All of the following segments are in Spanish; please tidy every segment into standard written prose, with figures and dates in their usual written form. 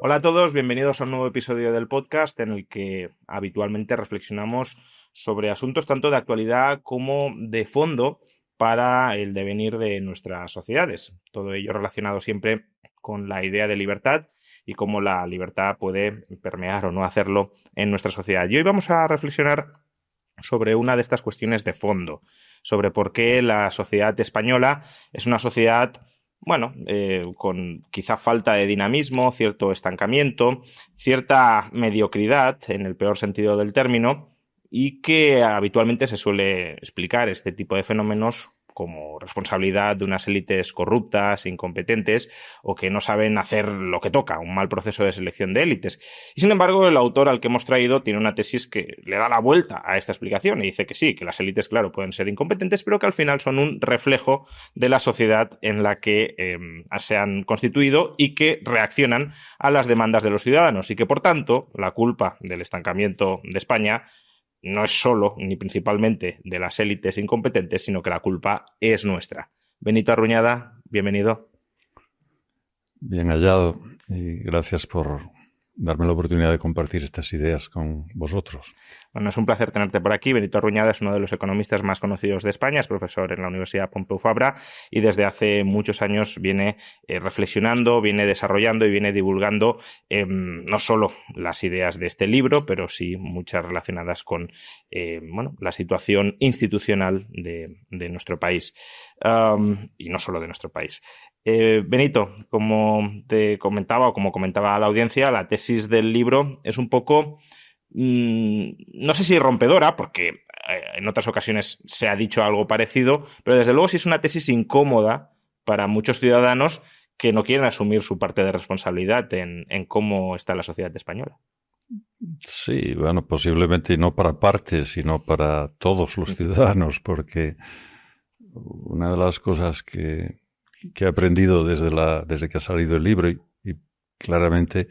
Hola a todos, bienvenidos a un nuevo episodio del podcast en el que habitualmente reflexionamos sobre asuntos tanto de actualidad como de fondo para el devenir de nuestras sociedades. Todo ello relacionado siempre con la idea de libertad y cómo la libertad puede permear o no hacerlo en nuestra sociedad. Y hoy vamos a reflexionar sobre una de estas cuestiones de fondo, sobre por qué la sociedad española es una sociedad con quizá falta de dinamismo, cierto estancamiento, cierta mediocridad, en el peor sentido del término, y que habitualmente se suele explicar este tipo de fenómenos como responsabilidad de unas élites corruptas, incompetentes o que no saben hacer lo que toca, un mal proceso de selección de élites. Y sin embargo, el autor al que hemos traído tiene una tesis que le da la vuelta a esta explicación y dice que sí, que las élites, claro, pueden ser incompetentes, pero que al final son un reflejo de la sociedad en la que se han constituido y que reaccionan a las demandas de los ciudadanos y que, por tanto, la culpa del estancamiento de España no es solo ni principalmente de las élites incompetentes, sino que la culpa es nuestra. Benito Arruñada, bienvenido. Bien hallado y gracias por darme la oportunidad de compartir estas ideas con vosotros. Bueno, es un placer tenerte por aquí. Benito Arruñada es uno de los economistas más conocidos de España, es profesor en la Universidad Pompeu Fabra y desde hace muchos años viene reflexionando, viene desarrollando y viene divulgando no solo las ideas de este libro, pero sí muchas relacionadas con la situación institucional de nuestro país y no solo de nuestro país. Benito, como te comentaba o como comentaba la audiencia, la tesis del libro es un poco, no sé si rompedora, porque en otras ocasiones se ha dicho algo parecido, pero desde luego sí es una tesis incómoda para muchos ciudadanos que no quieren asumir su parte de responsabilidad en cómo está la sociedad española. Sí, bueno, posiblemente no para partes, sino para todos los ciudadanos, porque una de las cosas que he aprendido desde que ha salido el libro y claramente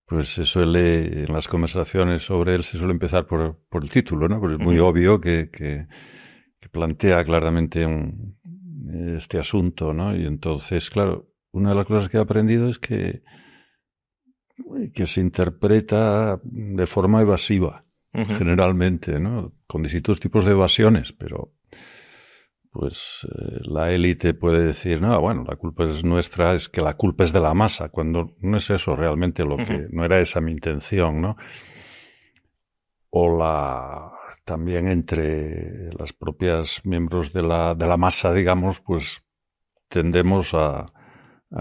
pues se suele, en las conversaciones sobre él, se suele empezar por el título, ¿no? Porque es muy obvio que plantea claramente este asunto, ¿no? Y entonces, claro, una de las cosas que he aprendido es que se interpreta de forma evasiva, generalmente, ¿no? Con distintos tipos de evasiones, pero pues la élite puede decir, no, bueno, la culpa es nuestra, es que la culpa es de la masa, cuando no es eso realmente lo que, no era esa mi intención, ¿no? O también entre las propias miembros de la masa, digamos, pues tendemos a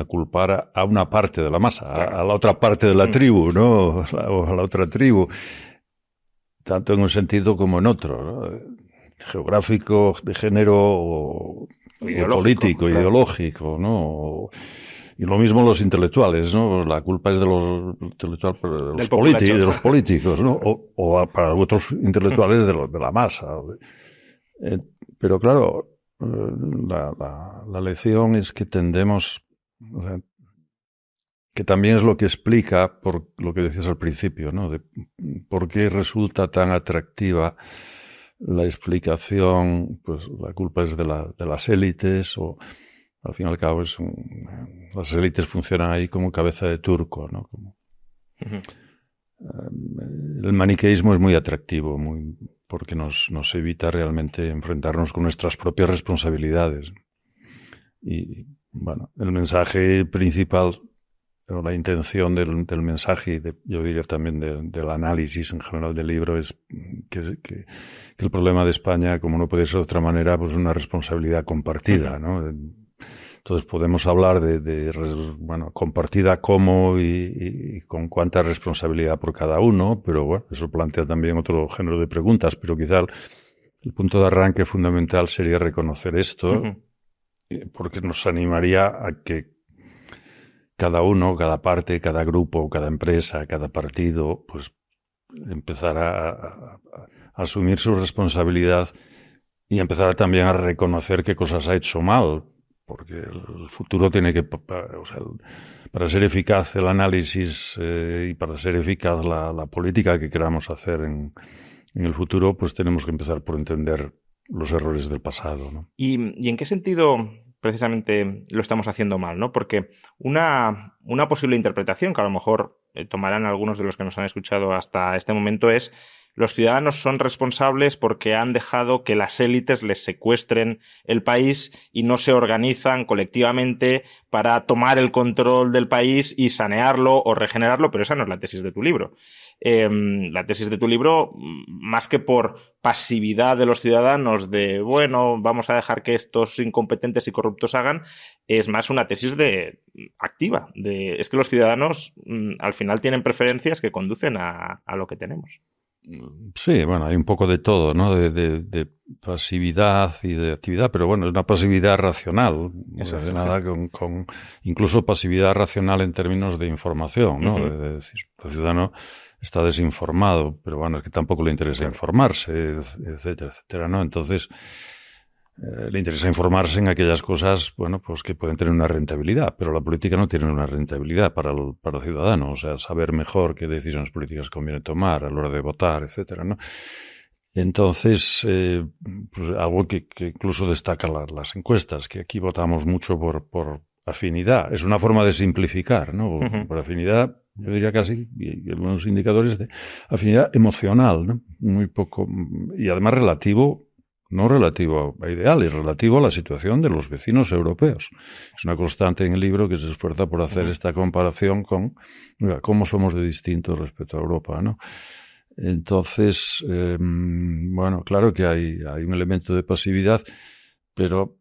culpar a una parte de la masa, a la otra parte de la tribu, ¿no? O a la otra tribu, tanto en un sentido como en otro, ¿no? Geográfico, de género o político, claro. Ideológico, ¿no? Y lo mismo los intelectuales, ¿no? La culpa es de los intelectuales, de los políticos, ¿no? O para otros intelectuales de la masa. Pero claro, la lección es que tendemos, o sea, que también es lo que explica por lo que decías al principio, ¿no? De por qué resulta tan atractiva la explicación, pues la culpa es de las élites, o al fin y al cabo las élites funcionan ahí como cabeza de turco, ¿no? El maniqueísmo es muy atractivo, porque nos evita realmente enfrentarnos con nuestras propias responsabilidades. Y bueno, el mensaje principal, o la intención del mensaje, yo diría también del análisis en general del libro, es que el problema de España, como no puede ser de otra manera, pues es una responsabilidad compartida, ¿no? Entonces podemos hablar de compartida cómo y con cuánta responsabilidad por cada uno, pero bueno, eso plantea también otro género de preguntas, pero quizá el punto de arranque fundamental sería reconocer esto, porque nos animaría a que cada uno, cada parte, cada grupo, cada empresa, cada partido, pues empezar a asumir su responsabilidad y empezar también a reconocer qué cosas ha hecho mal, porque el futuro tiene que, o sea, para ser eficaz el análisis y para ser eficaz la política que queramos hacer en el futuro, pues tenemos que empezar por entender los errores del pasado, ¿no? ¿Y en qué sentido precisamente lo estamos haciendo mal, ¿no? Porque una posible interpretación que a lo mejor tomarán algunos de los que nos han escuchado hasta este momento es: los ciudadanos son responsables porque han dejado que las élites les secuestren el país y no se organizan colectivamente para tomar el control del país y sanearlo o regenerarlo, pero esa no es la tesis de tu libro. La tesis de tu libro, más que por pasividad de los ciudadanos de, bueno, vamos a dejar que estos incompetentes y corruptos hagan, es más una tesis activa. Es que los ciudadanos al final tienen preferencias que conducen a lo que tenemos. Sí, bueno, hay un poco de todo, ¿no? De pasividad y de actividad, pero bueno, es una pasividad racional, relacionada con incluso pasividad racional en términos de información, ¿no? Uh-huh. De decir, el ciudadano está desinformado, pero bueno, es que tampoco le interesa informarse, etcétera, etcétera, ¿no? Entonces, le interesa informarse en aquellas cosas, bueno, pues que pueden tener una rentabilidad, pero la política no tiene una rentabilidad para el ciudadano, o sea, saber mejor qué decisiones políticas conviene tomar a la hora de votar, etcétera, ¿no? Entonces, pues algo que incluso destaca las encuestas, que aquí votamos mucho por afinidad. Es una forma de simplificar, ¿no? Uh-huh. Por afinidad, yo diría casi, y algunos indicadores de afinidad emocional, ¿no? Muy poco, y además no relativo a ideales, relativo a la situación de los vecinos europeos. Es una constante en el libro que se esfuerza por hacer esta comparación con, mira, cómo somos de distintos respecto a Europa, ¿no? Entonces, bueno, claro que hay un elemento de pasividad, pero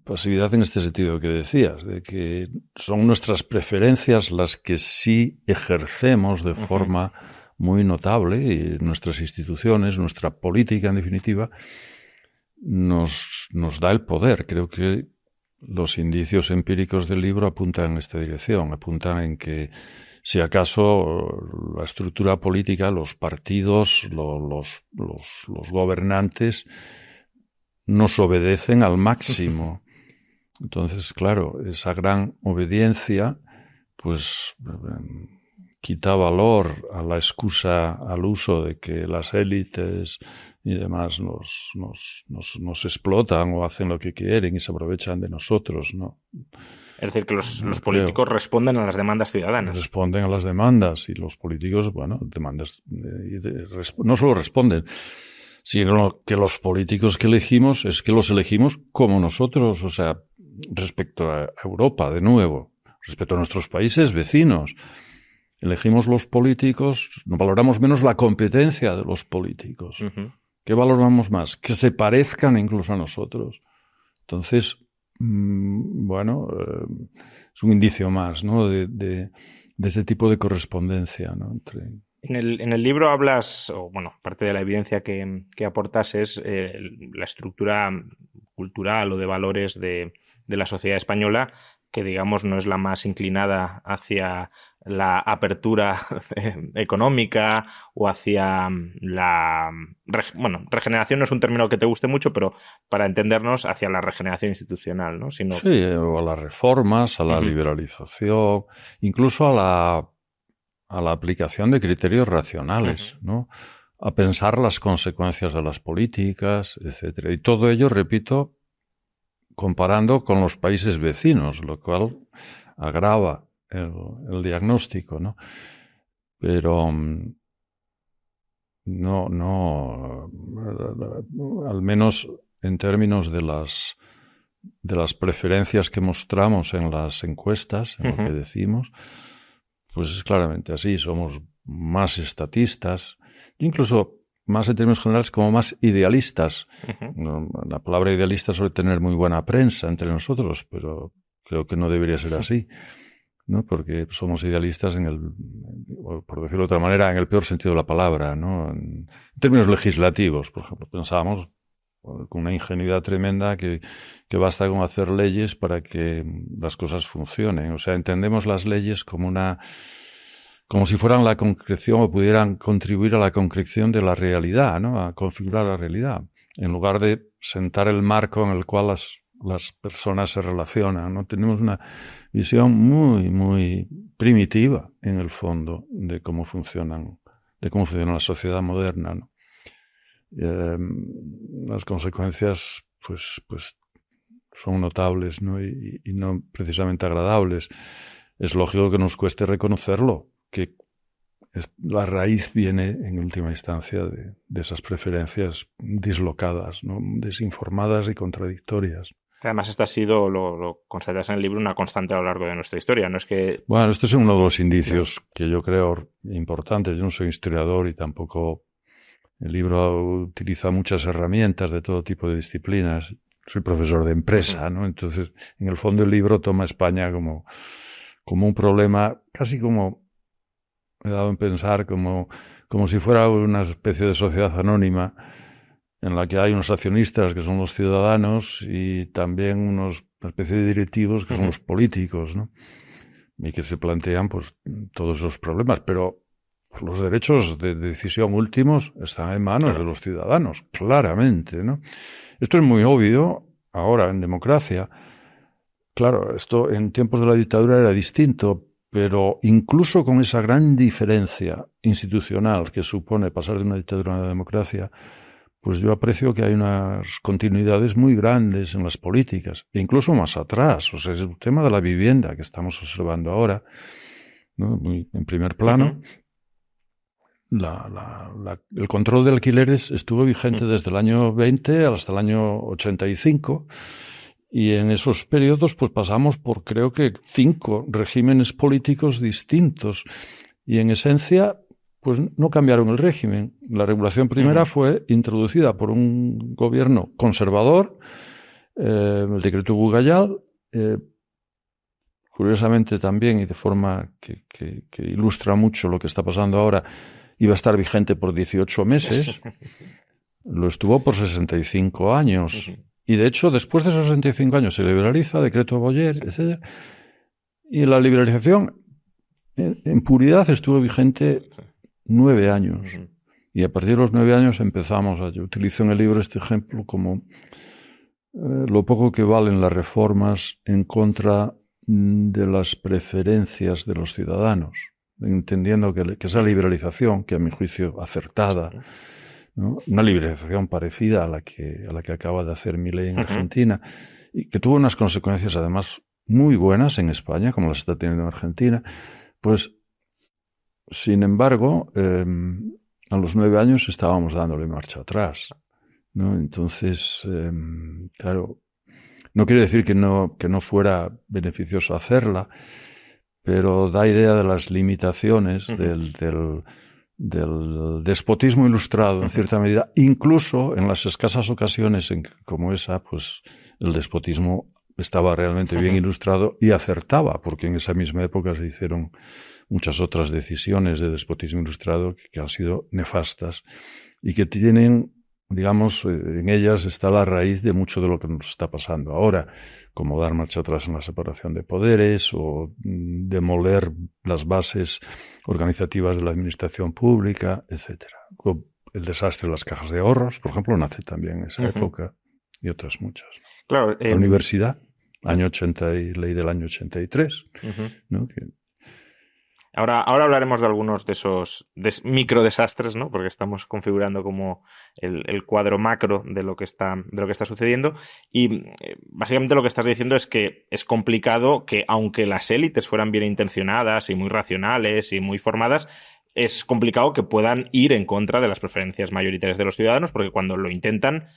pasividad en este sentido que decías, de que son nuestras preferencias las que sí ejercemos de forma muy notable, y nuestras instituciones, nuestra política en definitiva, nos da el poder. Creo que los indicios empíricos del libro apuntan en esta dirección, apuntan en que si acaso la estructura política, los partidos, los gobernantes nos obedecen al máximo. Entonces, claro, esa gran obediencia pues quita valor a la excusa, al uso de que las élites y demás nos explotan o hacen lo que quieren y se aprovechan de nosotros, ¿no? Es decir, que los políticos responden a las demandas ciudadanas. Responden a las demandas, y los políticos, bueno, no solo responden, sino que los políticos que elegimos es que los elegimos como nosotros, o sea, respecto a Europa, de nuevo, respecto a nuestros países vecinos. Elegimos los políticos, no valoramos menos la competencia de los políticos. Uh-huh. ¿Qué valoramos más? Que se parezcan incluso a nosotros. Entonces, bueno, es un indicio más, ¿no? de este tipo de correspondencia, ¿no? En el libro hablas, o bueno, parte de la evidencia que aportas es la estructura cultural o de valores de la sociedad española, que digamos no es la más inclinada hacia la apertura económica o hacia regeneración no es un término que te guste mucho, pero para entendernos, hacia la regeneración institucional, ¿no? Sí, o a las reformas, a la liberalización, incluso a la aplicación de criterios racionales, ¿no? A pensar las consecuencias de las políticas, etcétera. Y todo ello, repito, comparando con los países vecinos, lo cual agrava el diagnóstico, ¿no? Pero no, al menos en términos de las preferencias que mostramos en las encuestas, en lo que decimos, pues es claramente así. Somos más estatistas, incluso más en términos generales, como más idealistas. La palabra idealista suele tener muy buena prensa entre nosotros, pero creo que no debería ser así, ¿no? Porque somos idealistas por decirlo de otra manera, en el peor sentido de la palabra, ¿no? En términos legislativos, por ejemplo, pensábamos con una ingenuidad tremenda que basta con hacer leyes para que las cosas funcionen. O sea, entendemos las leyes como si fueran la concreción o pudieran contribuir a la concreción de la realidad, ¿no? A configurar la realidad, en lugar de sentar el marco en el cual las personas se relacionan, ¿no? Tenemos una visión muy, muy primitiva, en el fondo, de cómo funciona la sociedad moderna, ¿no? Las consecuencias, pues son notables, ¿no? Y no precisamente agradables. Es lógico que nos cueste reconocerlo, que la raíz viene en última instancia de esas preferencias dislocadas, ¿no? Desinformadas y contradictorias. Que además esta ha sido, lo constatas en el libro, una constante a lo largo de nuestra historia. No es que... Bueno, este es uno de los indicios que yo creo importantes. Yo no soy historiador y tampoco el libro utiliza muchas herramientas de todo tipo de disciplinas. Soy profesor de empresa, ¿no? Entonces, en el fondo el libro toma a España como un problema, casi como, me he dado en pensar, como si fuera una especie de sociedad anónima en la que hay unos accionistas que son los ciudadanos y también una especie de directivos que son los políticos, ¿no? Y que se plantean pues todos esos problemas, pero pues, los derechos de decisión últimos están en manos de los ciudadanos, claramente, ¿no? Esto es muy obvio ahora en democracia. Claro, esto en tiempos de la dictadura era distinto, pero incluso con esa gran diferencia institucional que supone pasar de una dictadura a una democracia, pues yo aprecio que hay unas continuidades muy grandes en las políticas, e incluso más atrás. O sea, es el tema de la vivienda que estamos observando ahora, ¿no? Muy en primer plano. El control de alquileres estuvo vigente desde el año 20 hasta el año 85, y en esos periodos pues pasamos por creo que 5 regímenes políticos distintos, y en esencia pues no cambiaron el régimen. La regulación primera fue introducida por un gobierno conservador, el decreto Bugayal, curiosamente también, y de forma que ilustra mucho lo que está pasando ahora, iba a estar vigente por 18 meses, lo estuvo por 65 años. Y de hecho, después de esos 65 años se liberaliza, decreto Boyer, etc. Y la liberalización en puridad estuvo vigente 9 años. Y a partir de los 9 años empezamos yo utilizo en el libro este ejemplo como lo poco que valen las reformas en contra de las preferencias de los ciudadanos, entendiendo que esa liberalización, que a mi juicio acertada, ¿no? Una liberalización parecida a la que acaba de hacer Milei en Argentina, y que tuvo unas consecuencias además muy buenas en España, como las está teniendo en Argentina, pues sin embargo, a los 9 años estábamos dándole marcha atrás, ¿no? Entonces, claro, no quiere decir que no fuera beneficioso hacerla, pero da idea de las limitaciones del despotismo ilustrado, en cierta medida, incluso en las escasas ocasiones como esa, pues el despotismo estaba realmente bien ilustrado y acertaba, porque en esa misma época se hicieron muchas otras decisiones de despotismo ilustrado que han sido nefastas y que tienen, digamos, en ellas está la raíz de mucho de lo que nos está pasando ahora, como dar marcha atrás en la separación de poderes o demoler las bases organizativas de la administración pública, etcétera. El desastre de las cajas de ahorros, por ejemplo, nace también en esa época, y otras muchas. Claro, la universidad, año 80 y ley del año 83, ¿no? Ahora hablaremos de algunos de esos microdesastres, ¿no? Porque estamos configurando como el cuadro macro de lo que está sucediendo. Y básicamente lo que estás diciendo es que es complicado que, aunque las élites fueran bien intencionadas y muy racionales y muy formadas, es complicado que puedan ir en contra de las preferencias mayoritarias de los ciudadanos, porque cuando lo intentan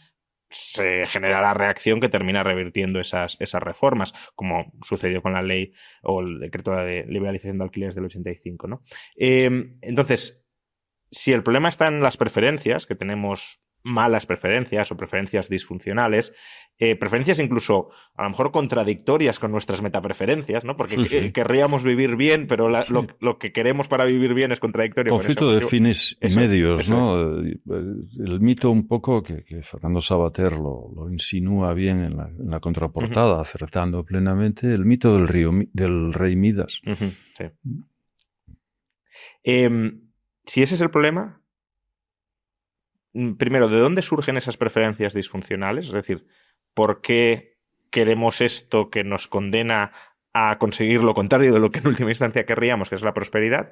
se genera la reacción que termina revirtiendo esas reformas, como sucedió con la ley o el decreto de liberalización de alquileres del 85, ¿no? Entonces, si el problema está en las preferencias, que tenemos malas preferencias o preferencias disfuncionales, preferencias incluso a lo mejor contradictorias con nuestras metapreferencias, ¿no? Porque querríamos vivir bien, pero lo que queremos para vivir bien es contradictorio. Conflicto de fines y medios, ¿no? El mito un poco que Fernando Savater lo insinúa bien en la contraportada, acertando plenamente, el mito del rey Midas. Sí. Si ese es el problema, primero, ¿de dónde surgen esas preferencias disfuncionales? Es decir, ¿por qué queremos esto que nos condena a conseguir lo contrario de lo que en última instancia querríamos, que es la prosperidad?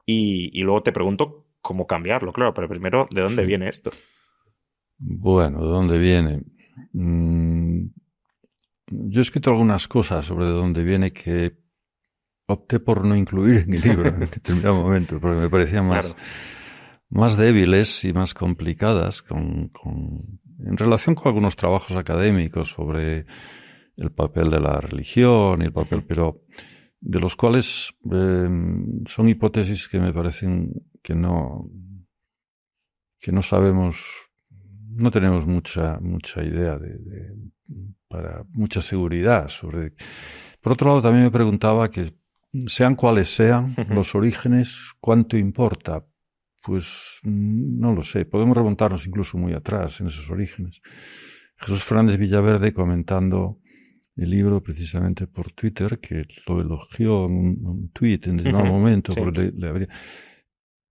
Y luego te pregunto cómo cambiarlo, claro, pero primero, ¿de dónde viene esto? Bueno, ¿de dónde viene? Yo he escrito algunas cosas sobre de dónde viene que opté por no incluir en el libro en determinado momento, porque me parecían más débiles y más complicadas en relación con algunos trabajos académicos sobre el papel de la religión y el papel, pero de los cuales son hipótesis que me parecen que no sabemos, no tenemos mucha idea para mucha seguridad sobre. Por otro lado, también me preguntaba que sean cuales sean los orígenes, ¿cuánto importa? Pues no lo sé. Podemos remontarnos incluso muy atrás en esos orígenes. Jesús Fernández Villaverde, comentando el libro precisamente por Twitter, que lo elogió en un tweet en determinado momento, sí, porque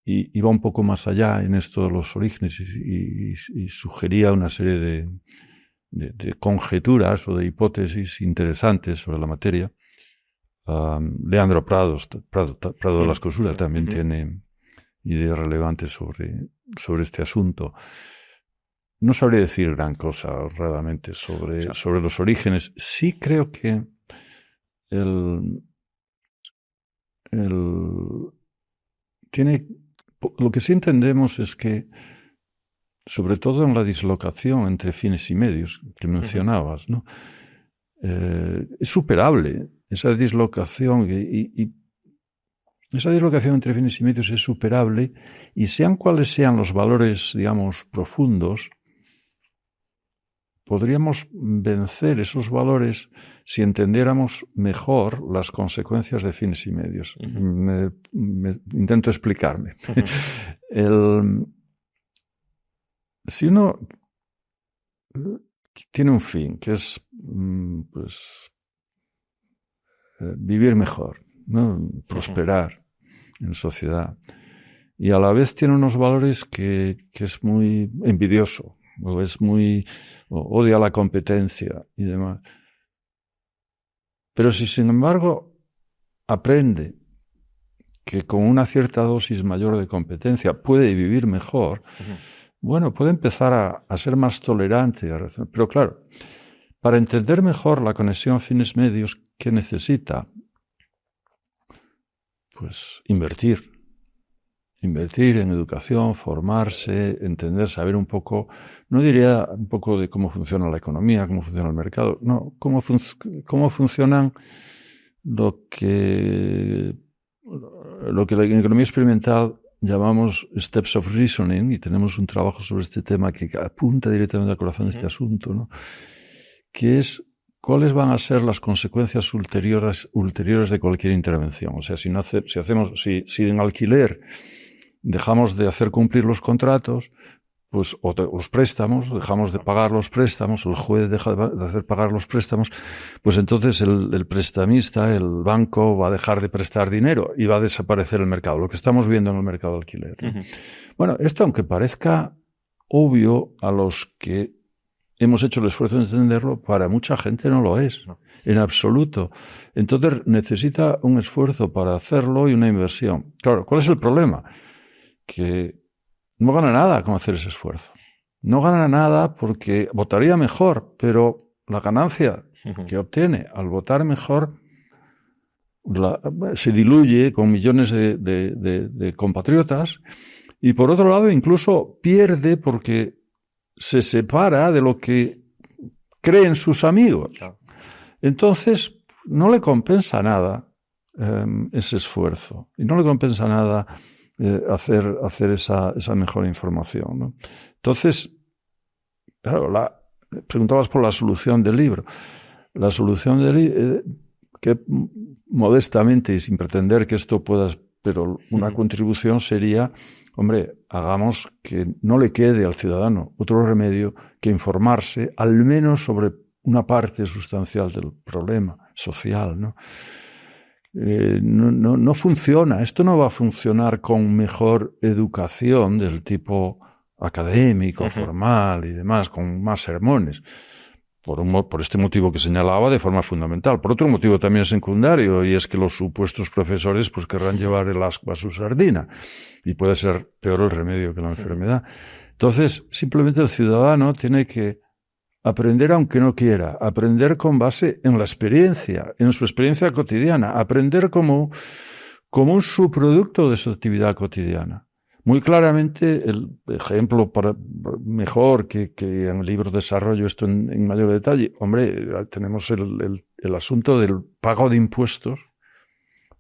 y iba un poco más allá en esto de los orígenes y sugería una serie de conjeturas o de hipótesis interesantes sobre la materia. Leandro Prado de las Cosuras también tiene ideas relevantes sobre este asunto. No sabría decir gran cosa realmente sobre los orígenes. Sí creo que lo que sí entendemos es que, sobre todo en la dislocación entre fines y medios que mencionabas, ¿no? Es superable. Esa dislocación y esa dislocación entre fines y medios es superable, y sean cuales sean los valores, digamos, profundos, podríamos vencer esos valores si entendiéramos mejor las consecuencias de fines y medios. Me intento explicarme. Si uno tiene un fin, que es vivir mejor, ¿no? Prosperar en sociedad, y a la vez tiene unos valores que es muy envidioso, o odia la competencia y demás. Pero si, sin embargo, aprende que con una cierta dosis mayor de competencia puede vivir mejor, bueno, puede empezar a ser más tolerante. Pero claro, para entender mejor la conexión fines-medios, ¿qué necesita? Pues invertir en educación, formarse, entender, saber un poco, no diría un poco de cómo funciona la economía, cómo funciona el mercado, no, cómo funcionan lo que en economía experimental llamamos steps of reasoning, y tenemos un trabajo sobre este tema que apunta directamente al corazón de este asunto, ¿no? Que es cuáles van a ser las consecuencias ulteriores de cualquier intervención. O sea, si en alquiler dejamos de hacer cumplir los contratos, pues, o los préstamos, dejamos de pagar los préstamos, el juez deja de hacer pagar los préstamos, pues entonces el prestamista, el banco, va a dejar de prestar dinero y va a desaparecer el mercado, lo que estamos viendo en el mercado de alquiler, ¿no? Bueno, esto, aunque parezca obvio a los que hemos hecho el esfuerzo de entenderlo, para mucha gente no lo es, en absoluto. Entonces necesita un esfuerzo para hacerlo y una inversión. Claro, ¿cuál es el problema? Que no gana nada con hacer ese esfuerzo. No gana nada porque votaría mejor, pero la ganancia que obtiene al votar mejor se diluye con millones de compatriotas, y por otro lado incluso pierde porque se separa de lo que creen sus amigos. Entonces no le compensa nada ese esfuerzo, y no le compensa nada hacer esa mejor información, ¿no? Entonces, claro, preguntabas por la solución del libro. La solución del libro, que modestamente y sin pretender que esto pero una contribución sería, hombre, hagamos que no le quede al ciudadano otro remedio que informarse, al menos sobre una parte sustancial del problema social, ¿no? No funciona. Esto no va a funcionar con mejor educación del tipo académico, formal y demás, con más sermones. Por este motivo que señalaba de forma fundamental. Por otro motivo también secundario, y es que los supuestos profesores pues querrán llevar el ascua a su sardina, y puede ser peor el remedio que la enfermedad. Entonces, simplemente el ciudadano tiene que aprender aunque no quiera, aprender con base en la experiencia, en su experiencia cotidiana, aprender como un subproducto de su actividad cotidiana. Muy claramente, el ejemplo mejor que en el libro desarrollo esto en mayor detalle, hombre, tenemos el asunto del pago de impuestos.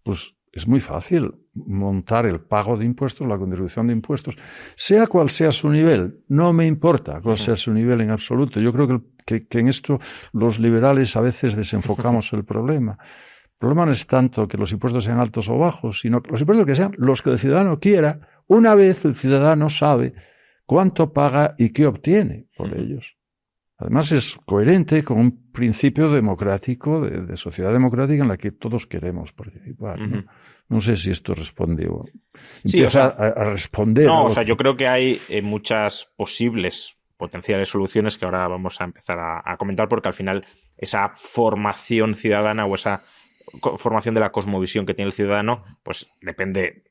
Pues es muy fácil montar el pago de impuestos, la contribución de impuestos, sea cual sea su nivel. No me importa cuál sea su nivel en absoluto. Yo creo que en esto los liberales a veces desenfocamos el problema. El problema no es tanto que los impuestos sean altos o bajos, sino que los impuestos que sean los que el ciudadano quiera, una vez el ciudadano sabe cuánto paga y qué obtiene por ellos. Además es coherente con un principio democrático, de sociedad democrática en la que todos queremos participar, ¿no? No sé si esto responde o empieza a responder. No, yo creo que hay muchas posibles potenciales soluciones que ahora vamos a empezar a comentar, porque al final esa formación ciudadana o esa formación de la cosmovisión que tiene el ciudadano, pues depende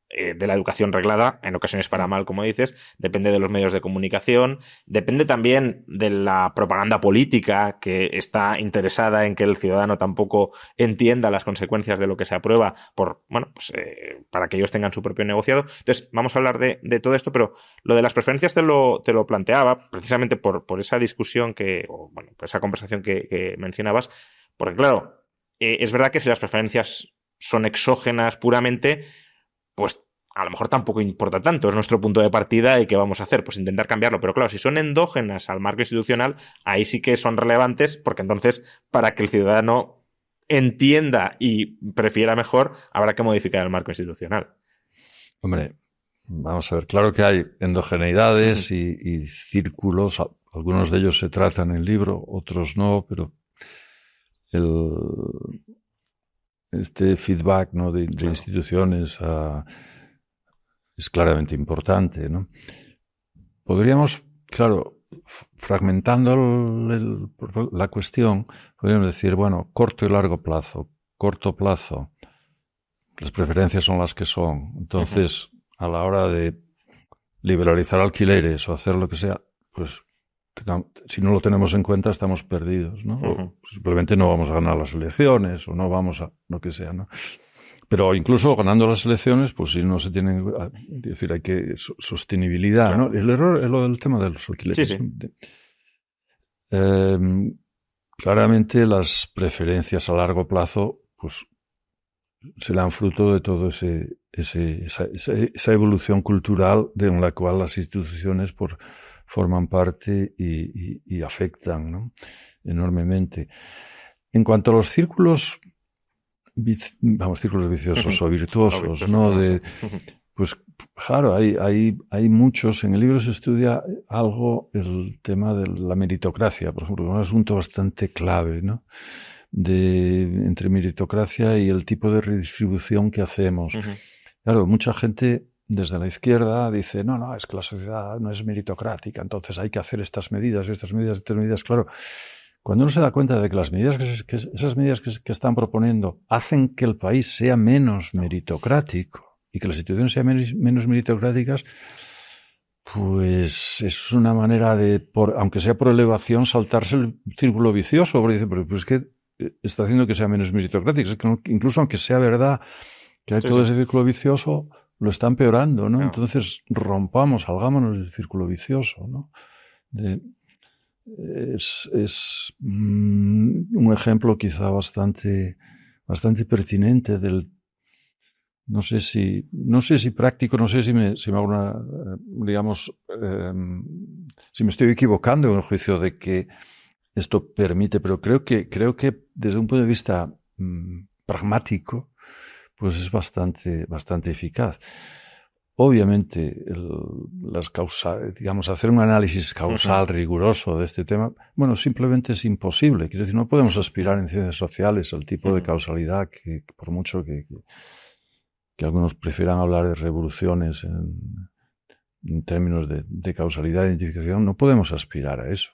de la educación reglada, en ocasiones para mal, como dices, depende de los medios de comunicación, depende también de la propaganda política que está interesada en que el ciudadano tampoco entienda las consecuencias de lo que se aprueba para que ellos tengan su propio negociado. Entonces, vamos a hablar de todo esto, pero lo de las preferencias te lo planteaba precisamente por esa discusión por esa conversación que mencionabas, porque claro, es verdad que si las preferencias son exógenas puramente, pues a lo mejor tampoco importa tanto, es nuestro punto de partida y ¿qué vamos a hacer? Pues intentar cambiarlo, pero claro, si son endógenas al marco institucional, ahí sí que son relevantes, porque entonces para que el ciudadano entienda y prefiera mejor, habrá que modificar el marco institucional. Hombre, vamos a ver, claro que hay endogeneidades y círculos, algunos de ellos se tratan en el libro, otros no, pero este feedback, ¿no?, de instituciones es claramente importante, ¿no? Podríamos, claro, fragmentando la cuestión, podríamos decir, bueno, corto y largo plazo. Corto plazo, las preferencias son las que son. Entonces, a la hora de liberalizar alquileres o hacer lo que sea, pues si no lo tenemos en cuenta estamos perdidos, ¿no? O simplemente no vamos a ganar las elecciones o no vamos a lo que sea, ¿no? Pero incluso ganando las elecciones, pues si no se tiene, es decir, hay que sostenibilidad, ¿no? El error es lo del tema de los alquileres. Sí. Claramente las preferencias a largo plazo, pues serán fruto de todo esa evolución cultural en la cual las instituciones forman parte y afectan, ¿no?, enormemente. En cuanto a los círculos viciosos o virtuosos, ¿no? Pues claro, hay muchos. En el libro se estudia el tema de la meritocracia, por ejemplo, un asunto bastante clave, ¿no?, entre meritocracia y el tipo de redistribución que hacemos. Claro, mucha gente desde la izquierda dice, no, es que la sociedad no es meritocrática, entonces hay que hacer estas medidas. Claro, cuando uno se da cuenta de que las medidas esas medidas que están proponiendo hacen que el país sea menos meritocrático y que las instituciones sean menos meritocráticas, pues es una manera de, aunque sea por elevación, saltarse el círculo vicioso, porque dice, pero es que está haciendo que sea menos meritocrático. Es que incluso aunque sea verdad que hay todo ese círculo vicioso, lo está empeorando, ¿no? Entonces salgámonos del círculo vicioso, ¿no? Es un ejemplo quizá bastante pertinente no sé si práctico, no sé si me hago una, digamos, si me estoy equivocando en el juicio de que esto permite, pero creo que desde un punto de vista pragmático, pues es bastante eficaz. Obviamente, hacer un análisis causal riguroso de este tema, bueno, simplemente es imposible. Quiero decir, no podemos aspirar en ciencias sociales al tipo de causalidad que por mucho que algunos prefieran hablar de revoluciones en términos de causalidad e identificación, no podemos aspirar a eso,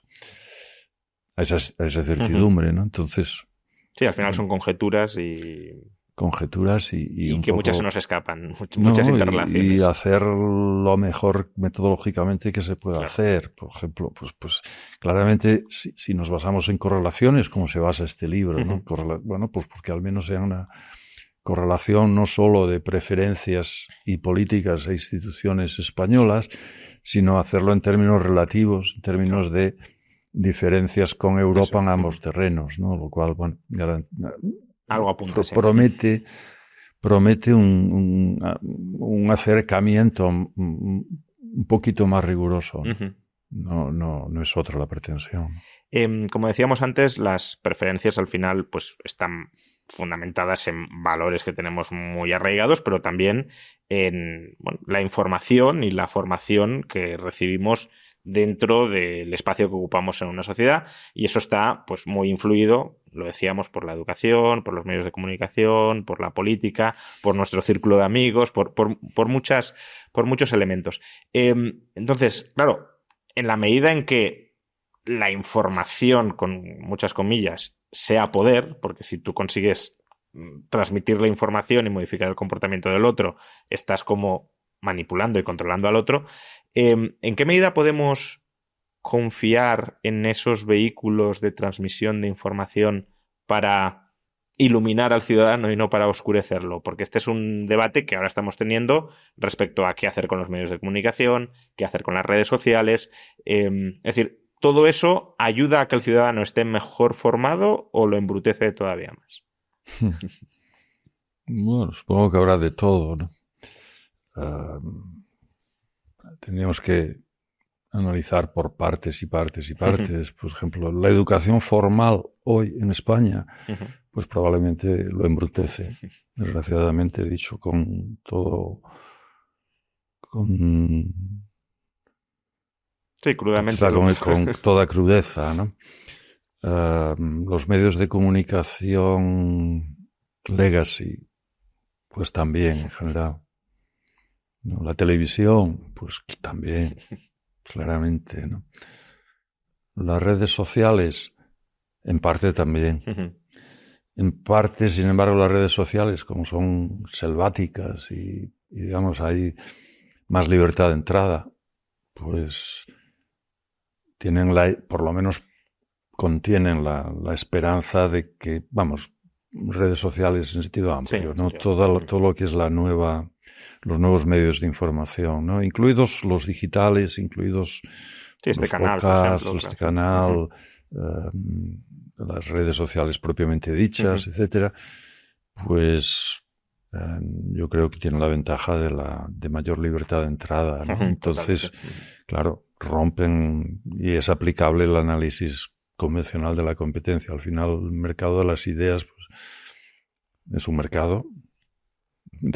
a esa certidumbre, ¿no? Entonces, sí, al final son conjeturas y conjeturas y un que poco, muchas se nos escapan, muchas interrelaciones. Y hacer lo mejor metodológicamente que se pueda Claro. hacer. Por ejemplo, pues claramente si nos basamos en correlaciones, como se basa este libro, ¿no? Bueno, pues porque al menos sea una correlación no solo de preferencias y políticas e instituciones españolas, sino hacerlo en términos relativos, en términos de diferencias con Europa en ambos terrenos, ¿no? Lo cual, bueno, algo apunta, sí. promete un acercamiento un poquito más riguroso. No es otra la pretensión. Como decíamos antes, las preferencias al final pues están fundamentadas en valores que tenemos muy arraigados, pero también en la información y la formación que recibimos dentro del espacio que ocupamos en una sociedad, y eso está pues muy influido, lo decíamos, por la educación, por los medios de comunicación, por la política, por nuestro círculo de amigos, por muchos elementos. Entonces, claro, en la medida en que la información, con muchas comillas, sea poder, porque si tú consigues transmitir la información y modificar el comportamiento del otro, estás como manipulando y controlando al otro. ¿En qué medida podemos confiar en esos vehículos de transmisión de información para iluminar al ciudadano y no para oscurecerlo? Porque este es un debate que ahora estamos teniendo respecto a qué hacer con los medios de comunicación, qué hacer con las redes sociales. Es decir, ¿todo eso ayuda a que el ciudadano esté mejor formado o lo embrutece todavía más? Bueno, supongo que habrá de todo, ¿no? Tendríamos que analizar por partes y partes y partes. Por ejemplo, la educación formal hoy en España, pues probablemente lo embrutece, desgraciadamente dicho, con todo... Sí, crudamente. Con toda crudeza, ¿no? Los medios de comunicación legacy, pues también en general. ¿No? La televisión, pues también, claramente, ¿no? Las redes sociales, en parte también. En parte, sin embargo, las redes sociales, como son selváticas y digamos, hay más libertad de entrada, pues tienen por lo menos contienen la esperanza de que, vamos, redes sociales en sentido amplio, sí, ¿no? Todo lo que es los nuevos medios de información, ¿no? Incluidos los digitales, incluidos los podcasts, este canal, las redes sociales propiamente dichas, etcétera, pues yo creo que tienen la ventaja de mayor libertad de entrada, ¿no? Entonces, claro, rompen y es aplicable el análisis convencional de la competencia. Al final, el mercado de las ideas pues, es un mercado,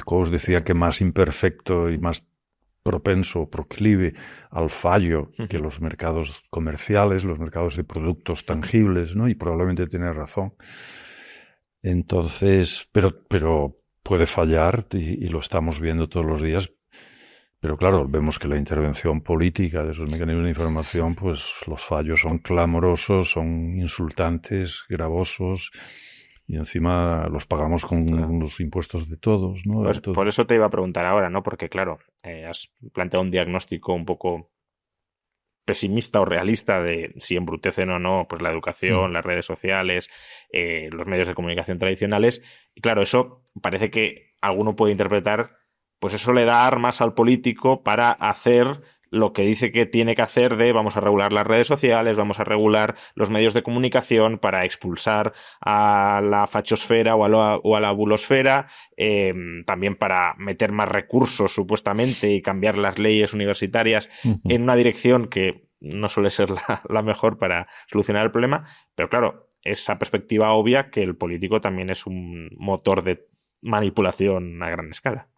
como os decía, que más imperfecto y más propenso, proclive al fallo que los mercados comerciales, los mercados de productos tangibles, ¿no? Y probablemente tiene razón. Entonces, pero puede fallar y lo estamos viendo todos los días. Pero claro, vemos que la intervención política de esos mecanismos de información, pues los fallos son clamorosos, son insultantes, gravosos, y encima los pagamos con los impuestos de todos, ¿no? Pues, entonces, por eso te iba a preguntar ahora, ¿no? Porque claro, has planteado un diagnóstico un poco pesimista o realista de si embrutecen o no pues la educación, las redes sociales, los medios de comunicación tradicionales. Y claro, eso parece que alguno puede interpretar, pues eso le da armas al político para hacer lo que dice que tiene que hacer de vamos a regular las redes sociales, vamos a regular los medios de comunicación para expulsar a la fachosfera o a la bulosfera, también para meter más recursos supuestamente y cambiar las leyes universitarias en una dirección que no suele ser la mejor para solucionar el problema, pero claro, esa perspectiva obvia que el político también es un motor de manipulación a gran escala.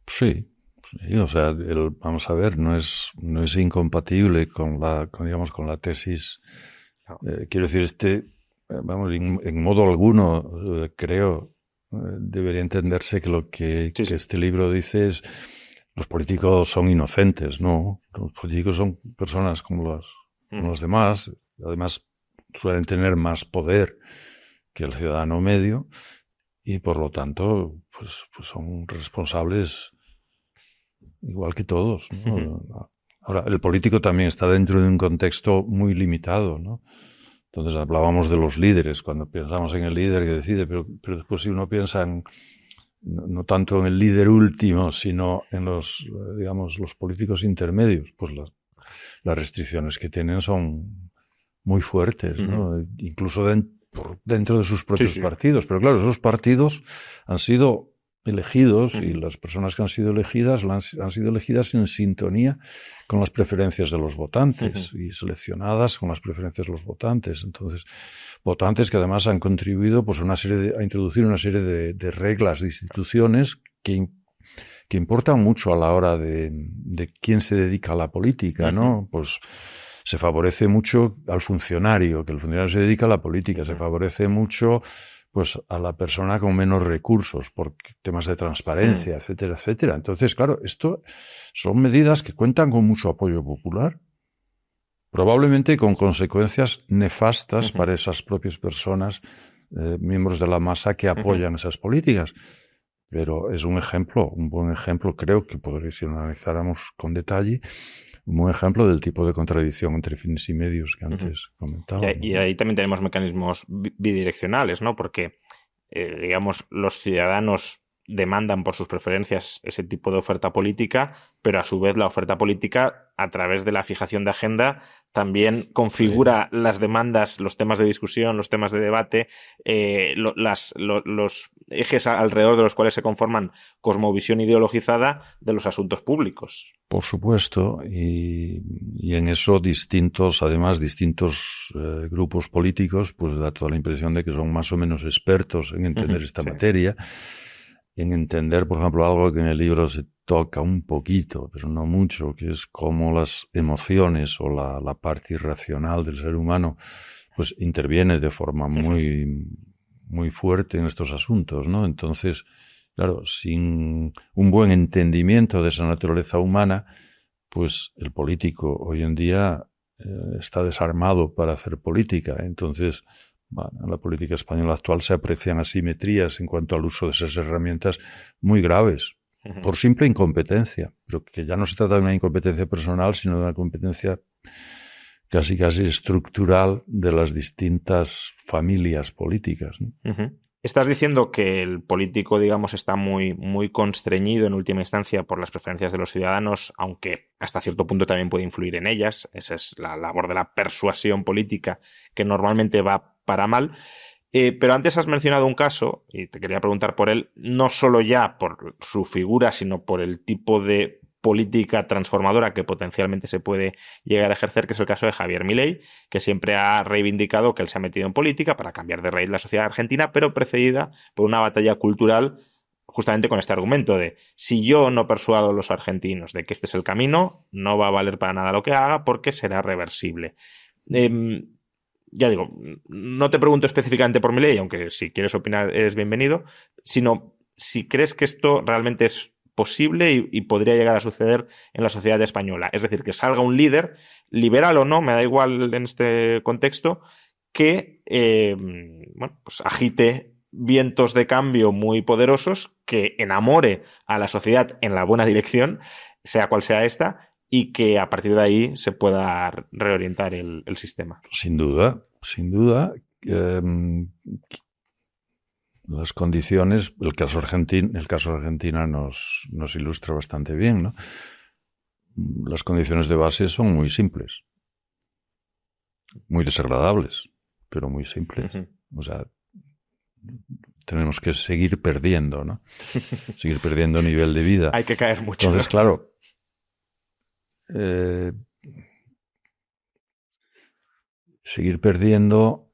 Sí. Sí, o sea, vamos a ver, no es incompatible con la tesis. No. Quiero decir, vamos, en modo alguno, creo, debería entenderse que lo que este libro dice es los políticos son inocentes, ¿no? Los políticos son personas como los demás, además suelen tener más poder que el ciudadano medio. y por lo tanto pues son responsables igual que todos, ¿no? Ahora, el político también está dentro de un contexto muy limitado, ¿no? Entonces hablábamos de los líderes, cuando pensamos en el líder que decide, pero después si uno piensa no tanto en el líder último, sino en los, digamos, los políticos intermedios, pues las restricciones que tienen son muy fuertes, ¿no? Incluso dentro de sus propios partidos. Pero claro, esos partidos han sido elegidos y las personas que han sido elegidas han sido elegidas en sintonía con las preferencias de los votantes y seleccionadas con las preferencias de los votantes. Entonces, votantes que además han contribuido pues a introducir una serie de reglas, de instituciones que importan mucho a la hora de quién se dedica a la política, ¿no? Pues se favorece mucho al funcionario, que el funcionario se dedica a la política, se favorece mucho pues a la persona con menos recursos por temas de transparencia, etcétera, etcétera. Entonces, claro, esto son medidas que cuentan con mucho apoyo popular, probablemente con consecuencias nefastas para esas propias personas, miembros de la masa que apoyan esas políticas. Pero es un ejemplo, un buen ejemplo, creo que podría, si lo analizáramos con detalle, un buen ejemplo del tipo de contradicción entre fines y medios que antes comentaba. Y ahí también tenemos mecanismos bidireccionales, ¿no? Porque, digamos, los ciudadanos demandan por sus preferencias ese tipo de oferta política, pero a su vez la oferta política, a través de la fijación de agenda, también configura las demandas, los temas de discusión, los temas de debate, los ejes alrededor de los cuales se conforman cosmovisión ideologizada de los asuntos públicos. Por supuesto, y en eso distintos grupos políticos, pues da toda la impresión de que son más o menos expertos en entender esta materia, en entender, por ejemplo, algo que en el libro se toca un poquito, pero no mucho, que es cómo las emociones o la parte irracional del ser humano pues interviene de forma muy, muy fuerte en estos asuntos, ¿no? Entonces, claro, sin un buen entendimiento de esa naturaleza humana, pues el político hoy en día está desarmado para hacer política. Entonces, bueno, en la política española actual se aprecian asimetrías en cuanto al uso de esas herramientas muy graves, por simple incompetencia, pero que ya no se trata de una incompetencia personal, sino de una competencia casi estructural de las distintas familias políticas, ¿no? Estás diciendo que el político, digamos, está muy, muy constreñido en última instancia por las preferencias de los ciudadanos, aunque hasta cierto punto también puede influir en ellas. Esa es la labor de la persuasión política, que normalmente va para mal. Pero antes has mencionado un caso, y te quería preguntar por él, no solo ya por su figura, sino por el tipo de política transformadora que potencialmente se puede llegar a ejercer, que es el caso de Javier Milei, que siempre ha reivindicado que él se ha metido en política para cambiar de raíz la sociedad argentina, pero precedida por una batalla cultural justamente con este argumento de si yo no persuado a los argentinos de que este es el camino, no va a valer para nada lo que haga porque será reversible. Ya digo, no te pregunto específicamente por Milei, aunque si quieres opinar es bienvenido, sino si crees que esto realmente es posible y podría llegar a suceder en la sociedad española. Es decir, que salga un líder, liberal o no, me da igual en este contexto, que pues agite vientos de cambio muy poderosos, que enamore a la sociedad en la buena dirección, sea cual sea esta, y que a partir de ahí se pueda reorientar el sistema. Sin duda. Las condiciones, el caso Argentina nos ilustra bastante bien, ¿no? Las condiciones de base son muy simples, muy desagradables, pero muy simples. O sea, tenemos que seguir perdiendo, ¿no? Seguir perdiendo nivel de vida. Hay que caer mucho. Entonces, claro, seguir perdiendo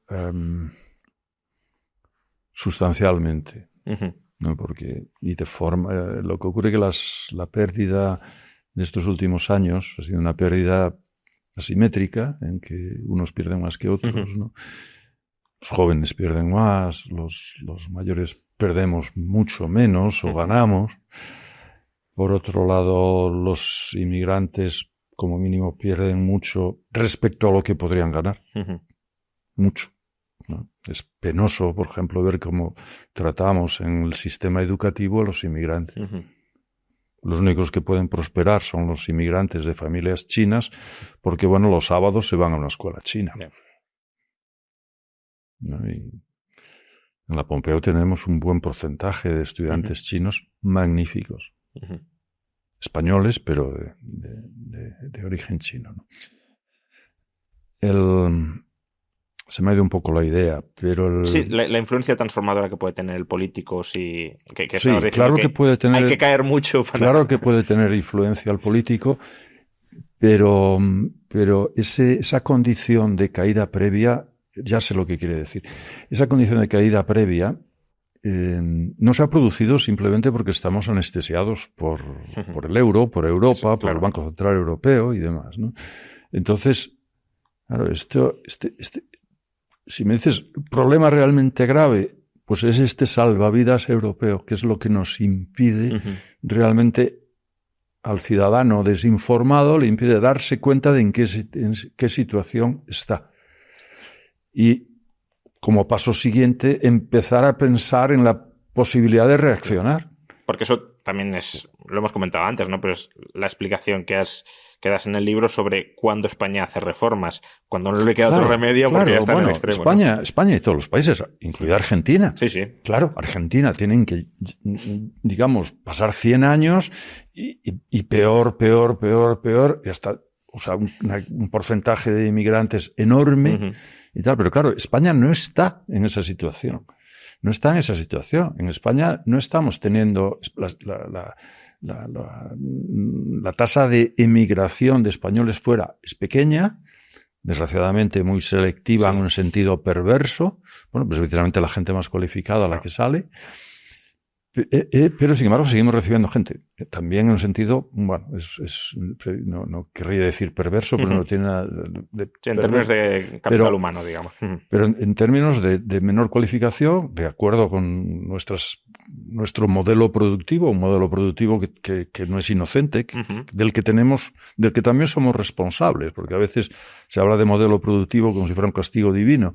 sustancialmente, ¿no? Porque lo que ocurre es que la pérdida de estos últimos años ha sido una pérdida asimétrica, en que unos pierden más que otros, ¿no? Los jóvenes pierden más, los mayores perdemos mucho menos o ganamos. Por otro lado, los inmigrantes como mínimo pierden mucho respecto a lo que podrían ganar. Mucho. ¿no? Es penoso, por ejemplo, ver cómo tratamos en el sistema educativo a los inmigrantes. Uh-huh. Los únicos que pueden prosperar son los inmigrantes de familias chinas, porque, bueno, los sábados se van a una escuela china. Yeah. ¿No? Y en la Pompeu tenemos un buen porcentaje de estudiantes chinos magníficos. Españoles, pero de origen chino, ¿no? Se me ha ido un poco la idea, pero... Sí, la influencia transformadora que puede tener el político, sí, sí, claro que puede tener... Hay que caer mucho para... Claro que puede tener influencia el político, pero esa condición de caída previa, ya sé lo que quiere decir. Esa condición de caída previa no se ha producido simplemente porque estamos anestesiados por el euro, por Europa, sí, claro, por el Banco Central Europeo y demás, ¿no? Entonces, claro, si me dices problema realmente grave, pues es este salvavidas europeo, que es lo que nos impide realmente al ciudadano desinformado, le impide darse cuenta de en qué situación está. Y como paso siguiente, empezar a pensar en la posibilidad de reaccionar. Porque eso también es, lo hemos comentado antes, ¿no? Pero es la explicación que das en el libro sobre cuándo España hace reformas, cuando no le queda otro remedio porque ya está en el extremo. España y todos los países, incluida Argentina. Sí, sí. Claro, Argentina tienen que, digamos, pasar 100 años y peor, y hasta, o sea, un porcentaje de inmigrantes enorme y tal. Pero claro, España no está en esa situación. No está en esa situación. En España no estamos teniendo la tasa de emigración de españoles fuera es pequeña, desgraciadamente muy selectiva, sí, en un sentido perverso. Bueno, pues evidentemente la gente más cualificada, la que sale. Pero sin embargo seguimos recibiendo gente. También en un sentido, bueno, no querría decir perverso, pero no tiene nada sí, en términos de capital humano, digamos. Pero en términos de menor cualificación, de acuerdo con nuestro modelo productivo, un modelo productivo que no es inocente, del que también somos responsables, porque a veces se habla de modelo productivo como si fuera un castigo divino.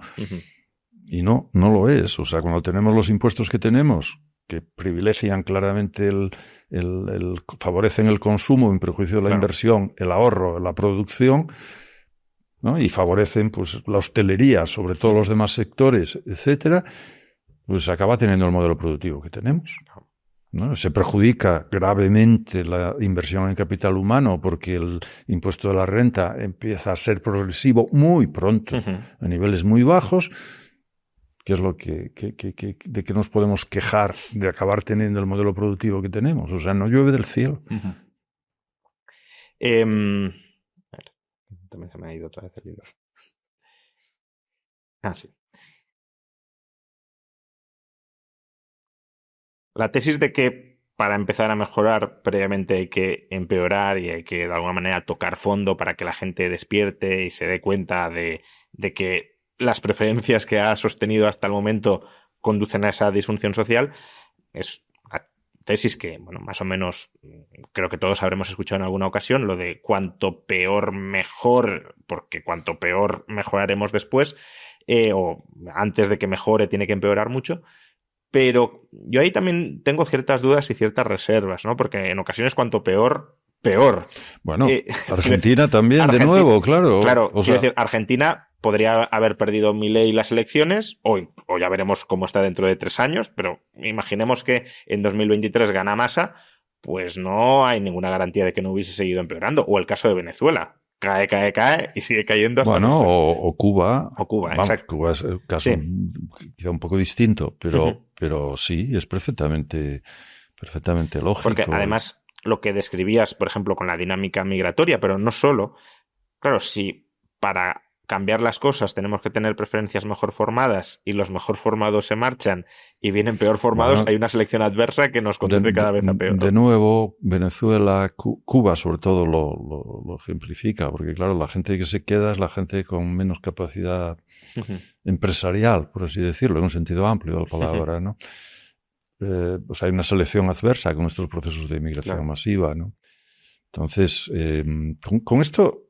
Y no lo es. O sea, cuando tenemos los impuestos que tenemos, que privilegian claramente favorecen el consumo en perjuicio de la inversión, el ahorro, la producción, ¿no? Y favorecen pues la hostelería sobre todos los demás sectores, etcétera, pues acaba teniendo el modelo productivo que tenemos, ¿no? Se perjudica gravemente la inversión en capital humano porque el impuesto de la renta empieza a ser progresivo muy pronto, a niveles muy bajos. ¿Qué es lo de qué nos podemos quejar de acabar teniendo el modelo productivo que tenemos? O sea, no llueve del cielo. También se me ha ido otra vez el libro. Sí. La tesis de que para empezar a mejorar previamente hay que empeorar y hay que de alguna manera tocar fondo para que la gente despierte y se dé cuenta de que las preferencias que ha sostenido hasta el momento conducen a esa disfunción social, es una tesis que, bueno, más o menos creo que todos habremos escuchado en alguna ocasión, lo de cuanto peor mejor, porque cuanto peor mejoraremos después, o antes de que mejore tiene que empeorar mucho. Pero yo ahí también tengo ciertas dudas y ciertas reservas, ¿no? Porque en ocasiones cuanto peor. Bueno, Argentina también, de nuevo, claro. Claro, quiero decir, Argentina podría haber perdido Milei las elecciones, o ya veremos cómo está dentro de 3 años, pero imaginemos que en 2023 gana Massa, pues no hay ninguna garantía de que no hubiese seguido empeorando. O el caso de Venezuela. Cae y sigue cayendo hasta... Bueno, o Cuba. O Cuba, vamos, exacto. Cuba es el caso quizá un poco distinto, pero sí, es perfectamente lógico. Porque además lo que describías, por ejemplo, con la dinámica migratoria, pero no solo, claro, si para cambiar las cosas tenemos que tener preferencias mejor formadas y los mejor formados se marchan y vienen peor formados, bueno, hay una selección adversa que nos conduce cada vez a peor. De nuevo, Venezuela, Cuba sobre todo lo ejemplifica, porque claro, la gente que se queda es la gente con menos capacidad empresarial, por así decirlo, en un sentido amplio de la palabra, ¿no? Pues hay una selección adversa con estos procesos de inmigración masiva, ¿no? Entonces, con esto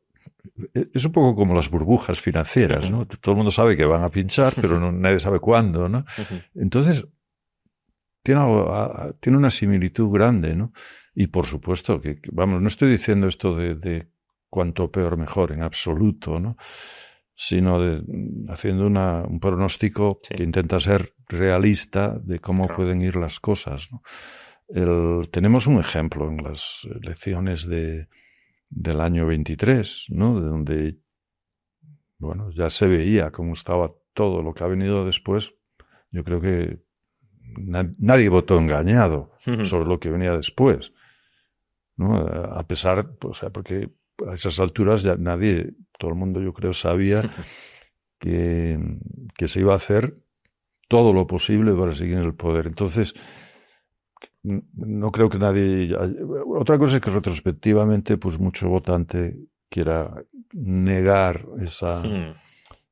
es un poco como las burbujas financieras, ¿no? Todo el mundo sabe que van a pinchar, pero nadie sabe cuándo, ¿no? Entonces, tiene una similitud grande, ¿no? Y por supuesto vamos, no estoy diciendo esto de cuanto peor mejor, en absoluto, ¿no? Sino haciendo un pronóstico que intenta ser realista de cómo pueden ir las cosas, ¿no? Tenemos un ejemplo en las elecciones del año 23, ¿no? De donde, bueno, ya se veía cómo estaba todo lo que ha venido después. Yo creo que nadie votó engañado sobre lo que venía después, ¿no? A pesar, o sea, porque a esas alturas ya todo el mundo yo creo sabía que se iba a hacer todo lo posible para seguir en el poder. Entonces, no creo que nadie... Otra cosa es que retrospectivamente, pues mucho votante quiera negar esa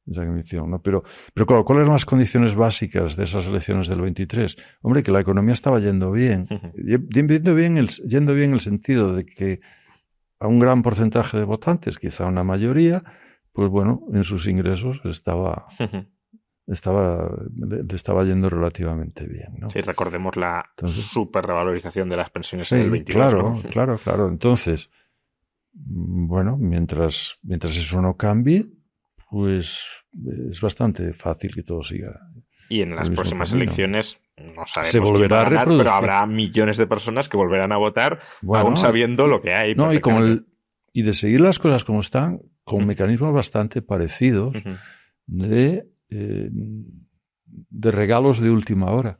condición, ¿no? Pero claro, ¿cuáles eran las condiciones básicas de esas elecciones del 23? Hombre, que la economía estaba yendo bien. Yendo bien en el sentido de que a un gran porcentaje de votantes, quizá una mayoría, pues bueno, en sus ingresos le estaba yendo relativamente bien, ¿no? Sí, recordemos la super revalorización de las pensiones en el 22, claro, ¿no? Claro. Entonces, bueno, mientras eso no cambie, pues es bastante fácil que todo siga. Y en las próximas elecciones no sabemos se volverá quién va a ganar, pero habrá millones de personas que volverán a votar, aún sabiendo lo que hay. No, y de seguir las cosas como están, con mecanismos bastante parecidos de regalos de última hora.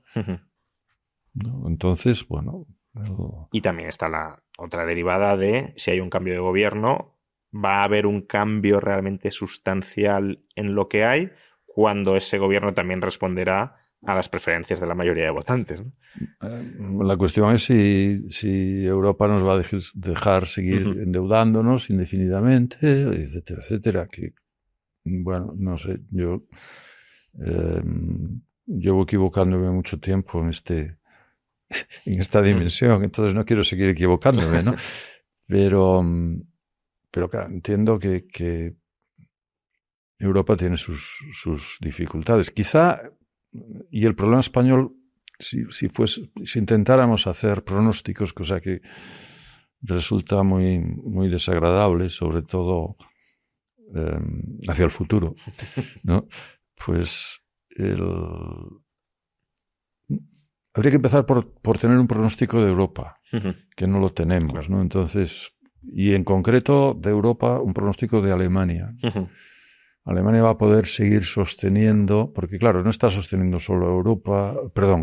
¿No? Entonces, bueno... Y también está la otra derivada de si hay un cambio de gobierno, va a haber un cambio realmente sustancial en lo que hay cuando ese gobierno también responderá a las preferencias de la mayoría de votantes, ¿no? La cuestión es si Europa nos va a dejar seguir endeudándonos indefinidamente, etcétera, etcétera. Que, bueno, no sé, yo llevo equivocándome mucho tiempo en esta dimensión, entonces no quiero seguir equivocándome, ¿no? Pero claro, entiendo que Europa tiene sus dificultades. Quizá, y el problema español, si intentáramos hacer pronósticos, cosa que resulta muy, muy desagradable, sobre todo hacia el futuro, ¿no? Pues habría que empezar por tener un pronóstico de Europa, que no lo tenemos, ¿no? Entonces, y en concreto de Europa, un pronóstico de Alemania. Alemania va a poder seguir sosteniendo, porque claro, no está sosteniendo solo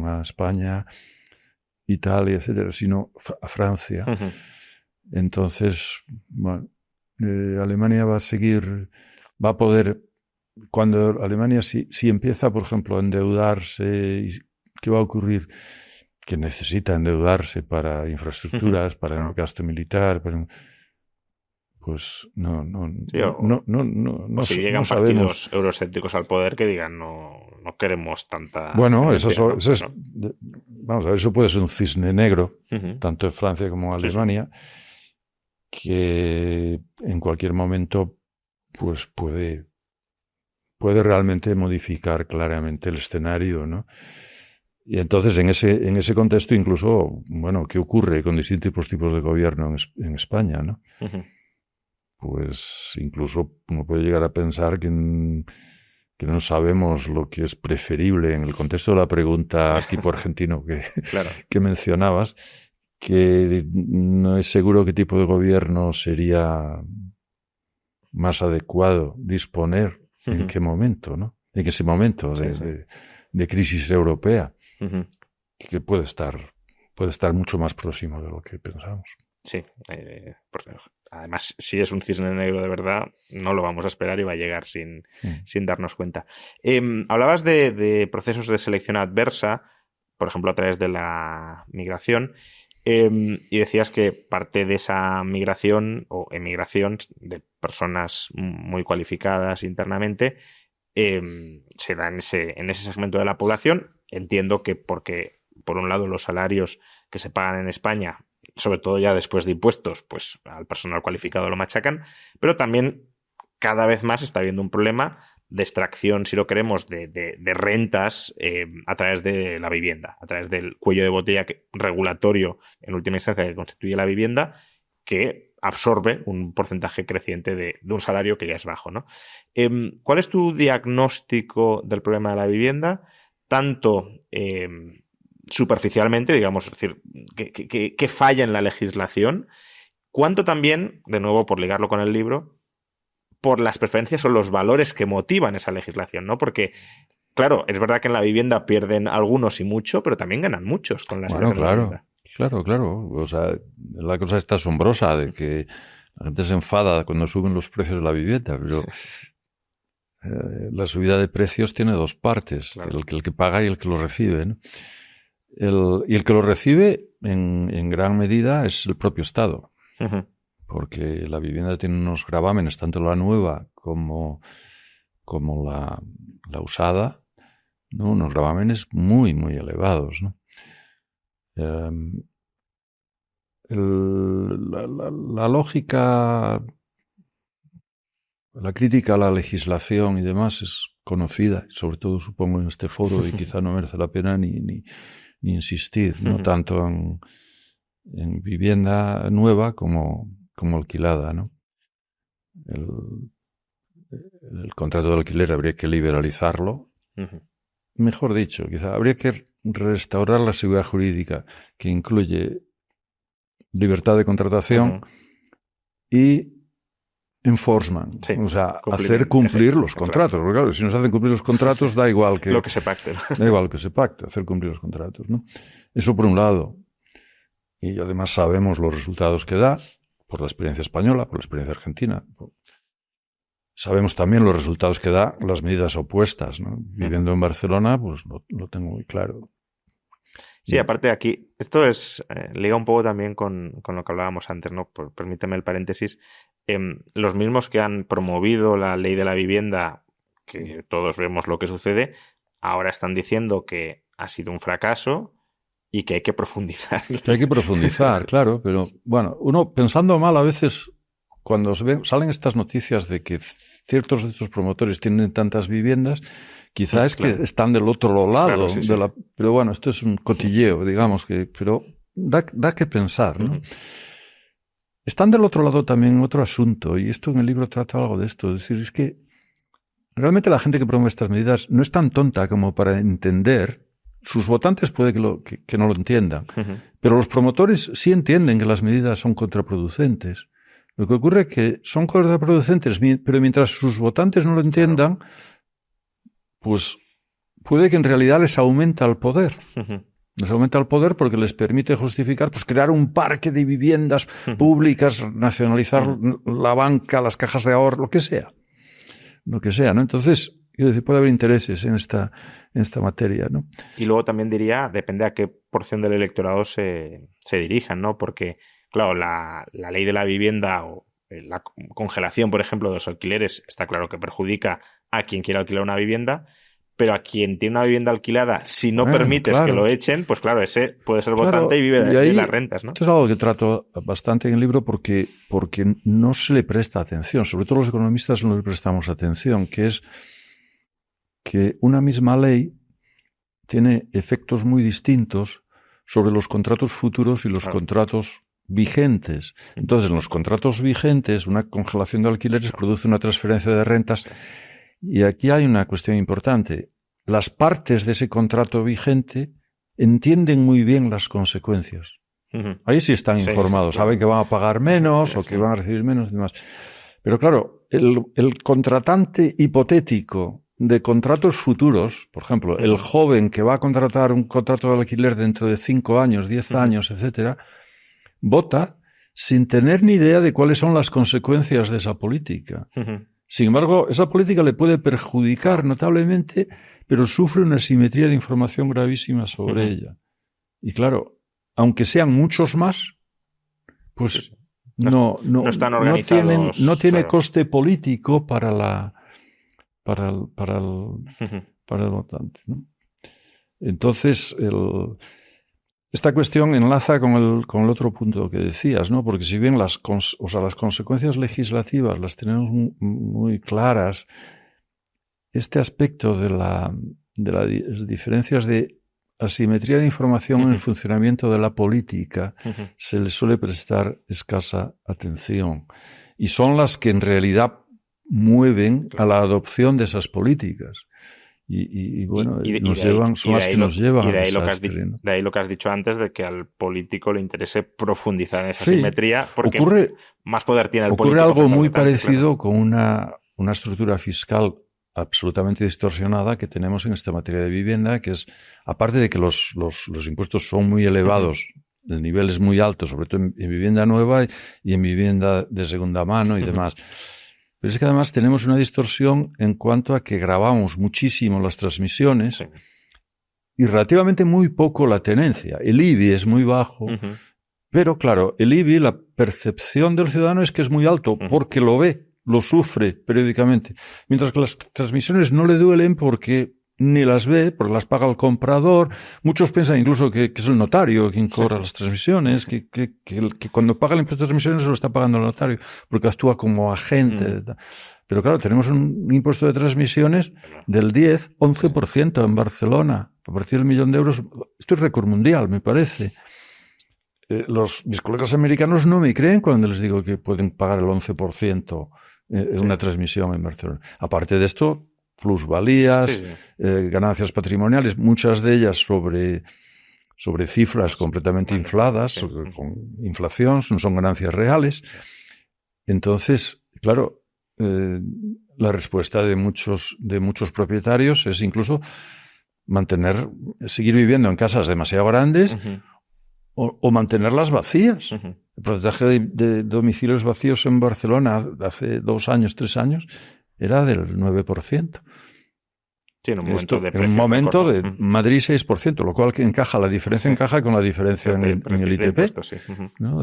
a España, Italia, etcétera, sino a Francia. Entonces, bueno, Alemania va a poder, cuando Alemania si empieza, por ejemplo, a endeudarse, ¿qué va a ocurrir? Que necesita endeudarse para infraestructuras, para el gasto militar, pues no si llegan partidos euroescépticos al poder que digan no queremos tanta... Bueno, vamos a ver, eso puede ser un cisne negro, tanto en Francia como en Alemania, que en cualquier momento pues puede realmente modificar claramente el escenario, ¿no? Y entonces en ese contexto incluso, bueno, ¿qué ocurre con distintos tipos de gobierno en España, ¿no? Pues incluso uno puede llegar a pensar que no sabemos lo que es preferible en el contexto de la pregunta tipo argentino que mencionabas, que no es seguro qué tipo de gobierno sería más adecuado disponer en qué momento, ¿no? En ese momento de crisis europea, que puede estar mucho más próximo de lo que pensamos. Sí, además, si es un cisne negro de verdad, no lo vamos a esperar y va a llegar sin darnos cuenta. Hablabas de procesos de selección adversa, por ejemplo, a través de la migración, y decías que parte de esa migración o emigración de personas muy cualificadas internamente se da en ese segmento de la población. Entiendo que porque, por un lado, los salarios que se pagan en España, sobre todo ya después de impuestos, pues al personal cualificado lo machacan, pero también cada vez más está habiendo un problema de extracción, si lo queremos, de rentas a través de la vivienda, a través del cuello de botella regulatorio, en última instancia, que constituye la vivienda, que absorbe un porcentaje creciente de un salario que ya es bajo, ¿no? ¿Cuál es tu diagnóstico del problema de la vivienda? Tanto superficialmente, digamos, es decir, ¿qué falla en la legislación? ¿Cuánto también, de nuevo, por ligarlo con el libro, por las preferencias o los valores que motivan esa legislación, ¿no? Porque, claro, es verdad que en la vivienda pierden algunos y mucho, pero también ganan muchos con la situación de la vivienda. Claro. O sea, la cosa está asombrosa de que la gente se enfada cuando suben los precios de la vivienda, pero la subida de precios tiene dos partes, claro. el que paga y el que lo recibe, ¿no? Y el que lo recibe en gran medida es el propio Estado. Uh-huh. Porque la vivienda tiene unos gravámenes, tanto la nueva como la usada, ¿no? Unos gravámenes muy, muy elevados, ¿no? La lógica, la crítica a la legislación y demás es conocida, sobre todo supongo en este foro, y quizá no merece la pena ni insistir, no tanto en vivienda nueva como alquilada, ¿no? El contrato de alquiler habría que liberalizarlo. Uh-huh. Mejor dicho, quizá habría que restaurar la seguridad jurídica, que incluye libertad de contratación y enforcement, sí, o sea, hacer cumplir los contratos. Porque claro, si no se hacen cumplir los contratos, da igual que lo que se pacte. Da igual que se pacte, hacer cumplir los contratos, ¿no? Eso por un lado. Y además sabemos los resultados que da, por la experiencia española, por la experiencia argentina. Sabemos también los resultados que da las medidas opuestas, ¿no? Viviendo en Barcelona, pues lo tengo muy claro. Sí, aparte aquí, esto es liga un poco también con lo que hablábamos antes, ¿no? Permíteme el paréntesis. Los mismos que han promovido la ley de la vivienda, que todos vemos lo que sucede, ahora están diciendo que ha sido un fracaso y que hay que profundizar. Que hay que profundizar, claro, pero bueno, uno pensando mal a veces, cuando salen estas noticias de que ciertos de estos promotores tienen tantas viviendas, quizá es claro, que están del otro lado, claro, sí. Pero bueno, esto es un cotilleo, digamos, pero da que pensar, ¿no? Uh-huh. Están del otro lado también otro asunto, y esto en el libro trata algo de esto, es decir, es que realmente la gente que promueve estas medidas no es tan tonta como para entender. Sus votantes puede que no lo entiendan, uh-huh, pero los promotores sí entienden que las medidas son contraproducentes. Lo que ocurre es que son contraproducentes, pero mientras sus votantes no lo entiendan, pues puede que en realidad les aumenta el poder. Uh-huh. Les aumenta el poder porque les permite justificar, pues, crear un parque de viviendas públicas, nacionalizar la banca, las cajas de ahorro, lo que sea, ¿no? Entonces, quiero decir, puede haber intereses en esta materia, ¿no? Y luego también diría, depende a qué porción del electorado se dirijan, ¿no? Porque, claro, la ley de la vivienda o la congelación, por ejemplo, de los alquileres, está claro que perjudica a quien quiera alquilar una vivienda, pero a quien tiene una vivienda alquilada, si no permites claro, que lo echen, pues claro, ese puede ser votante y vive de las rentas, ¿no? Esto es algo que trato bastante en el libro porque no se le presta atención, sobre todo los economistas no le prestamos atención, que es que una misma ley tiene efectos muy distintos sobre los contratos futuros y los contratos vigentes. Entonces, en los contratos vigentes, una congelación de alquileres produce una transferencia de rentas. Y aquí hay una cuestión importante. Las partes de ese contrato vigente entienden muy bien las consecuencias. Uh-huh. Ahí sí están informados. Sí, saben que van a pagar menos o que van a recibir menos y demás. Pero claro, el contratante hipotético de contratos futuros, por ejemplo, el joven que va a contratar un contrato de alquiler dentro de 5 años, 10 años, etcétera, vota sin tener ni idea de cuáles son las consecuencias de esa política. Uh-huh. Sin embargo, esa política le puede perjudicar notablemente, pero sufre una asimetría de información gravísima sobre ella. Y claro, aunque sean muchos más, pues no están organizados, no tiene coste político para el votante, ¿no? Entonces, esta cuestión enlaza con el otro punto que decías, ¿no? Porque si bien las consecuencias legislativas las tenemos muy claras, este aspecto de las diferencias de asimetría de información en el funcionamiento de la política se le suele prestar escasa atención. Y son las que en realidad mueven a la adopción de esas políticas. Bueno, son las que nos llevan de ahí lo que has dicho antes, de que al político le interese profundizar en esa asimetría, porque más poder tiene el político. Ocurre algo muy parecido con una estructura fiscal absolutamente distorsionada que tenemos en esta materia de vivienda, que es, aparte de que los impuestos son muy elevados, el nivel es muy alto, sobre todo en vivienda nueva y en vivienda de segunda mano y demás. Pero es que además tenemos una distorsión en cuanto a que grabamos muchísimo las transmisiones y relativamente muy poco la tenencia. El IBI es muy bajo, pero claro, el IBI, la percepción del ciudadano es que es muy alto porque lo ve, lo sufre periódicamente. Mientras que las transmisiones no le duelen porque ni las ve, porque las paga el comprador. Muchos piensan incluso que es el notario quien cobra las transmisiones, que cuando paga el impuesto de transmisiones se lo está pagando el notario, porque actúa como agente. Pero claro, tenemos un impuesto de transmisiones del 10-11% en Barcelona, a partir del 1.000.000 de euros. Esto es récord mundial, me parece. Mis colegas americanos no me creen cuando les digo que pueden pagar el 11% en una transmisión en Barcelona. Aparte de esto, plusvalías, ganancias patrimoniales, muchas de ellas sobre cifras completamente infladas, con inflación, no son ganancias reales. Entonces, claro, la respuesta de muchos propietarios es incluso seguir viviendo en casas demasiado grandes o mantenerlas vacías. El porcentaje de domicilios vacíos en Barcelona hace 2 años, 3 años, era del 9%. Sí, en un momento de precio. En un momento de Madrid 6%, lo cual la diferencia encaja con la diferencia en el ITP. ¿No?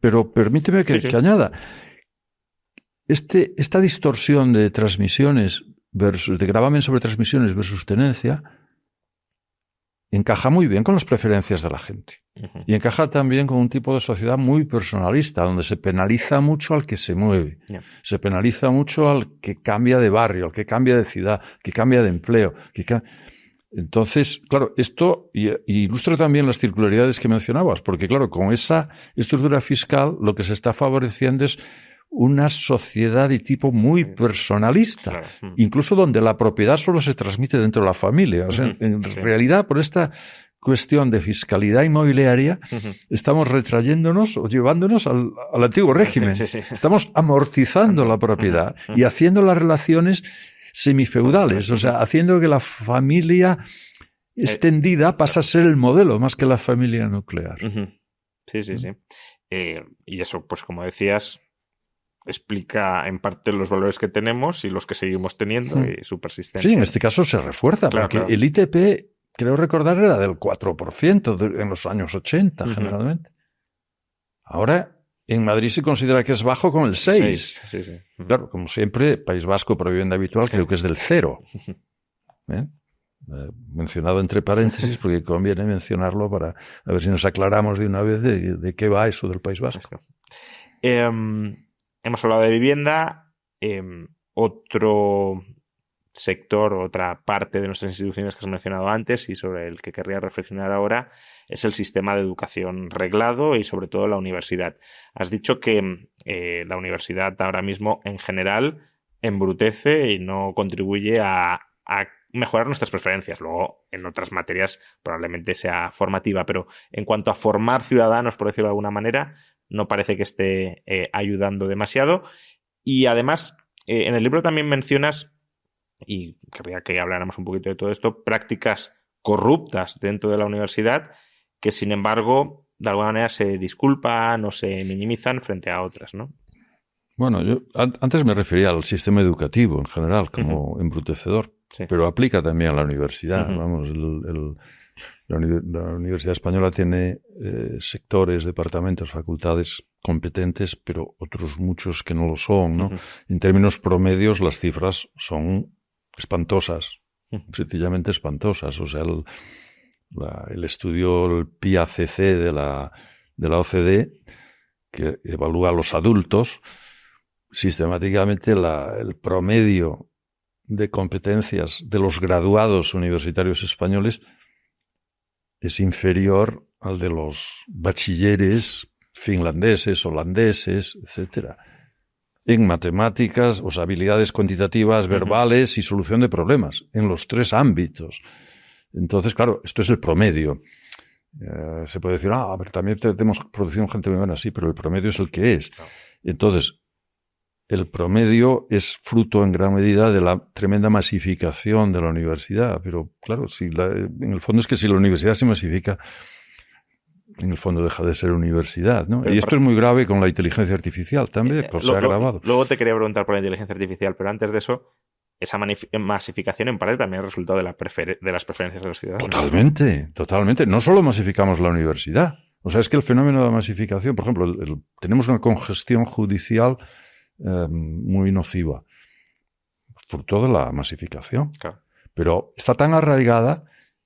Pero permíteme que añada. Esta distorsión de transmisiones de gravamen sobre transmisiones versus tenencia encaja muy bien con las preferencias de la gente. Y encaja también con un tipo de sociedad muy personalista, donde se penaliza mucho al que se mueve. Se penaliza mucho al que cambia de barrio, al que cambia de ciudad, que cambia de empleo. Entonces, claro, esto ilustra también las circularidades que mencionabas, porque claro, con esa estructura fiscal lo que se está favoreciendo es una sociedad de tipo muy personalista, incluso donde la propiedad solo se transmite dentro de la familia. O sea, en realidad, por esta cuestión de fiscalidad inmobiliaria, estamos retrayéndonos o llevándonos al antiguo régimen. Estamos amortizando la propiedad y haciendo las relaciones semifeudales, o sea, haciendo que la familia extendida pasa a ser el modelo más que la familia nuclear. Sí. Y eso, pues como decías, explica en parte los valores que tenemos y los que seguimos teniendo y su persistencia. Sí, en este caso se refuerza, porque el ITP, creo recordar, era del 4% en los años 80, generalmente. Ahora, en Madrid se considera que es bajo con el 6. Claro, como siempre, País Vasco por vivienda habitual creo que es del 0. Mencionado entre paréntesis porque conviene mencionarlo para a ver si nos aclaramos de una vez de qué va eso del País Vasco. Hemos hablado de vivienda. Otro sector, otra parte de nuestras instituciones que has mencionado antes y sobre el que querría reflexionar ahora es el sistema de educación reglado y sobre todo la universidad. Has dicho que la universidad ahora mismo en general embrutece y no contribuye a mejorar nuestras preferencias. Luego en otras materias probablemente sea formativa, pero en cuanto a formar ciudadanos, por decirlo de alguna manera, no parece que esté ayudando demasiado. Y además en el libro también mencionas, y querría que habláramos un poquito de todo esto, prácticas corruptas dentro de la universidad que, sin embargo, de alguna manera se disculpan o se minimizan frente a otras, ¿no? Bueno, yo antes me refería al sistema educativo en general como embrutecedor, pero aplica también a la universidad. Vamos, la Universidad Española tiene sectores, departamentos, facultades competentes, pero otros muchos que no lo son, ¿no? En términos promedios, las cifras son espantosas. sencillamente espantosas. O sea, el estudio, el PIACC de la OCDE, que evalúa a los adultos, sistemáticamente el promedio de competencias de los graduados universitarios españoles es inferior al de los bachilleres finlandeses, holandeses, etcétera, en matemáticas, o sea, habilidades cuantitativas, verbales y solución de problemas, en los 3 ámbitos. Entonces, claro, esto es el promedio. Se puede decir, pero también tenemos producción gente muy buena, sí, pero el promedio es el que es. Entonces, el promedio es fruto en gran medida de la tremenda masificación de la universidad. Pero, claro, en el fondo es que si la universidad se masifica, en el fondo deja de ser universidad, ¿no? Y esto es muy grave con la inteligencia artificial también, pues se ha agravado. Luego te quería preguntar por la inteligencia artificial, pero antes de eso, esa masificación en parte también es resultado de las preferencias de los ciudadanos. Totalmente. No solo masificamos la universidad. O sea, es que el fenómeno de la masificación, por ejemplo, tenemos una congestión judicial muy nociva, fruto de la masificación. Claro. Pero está tan arraigada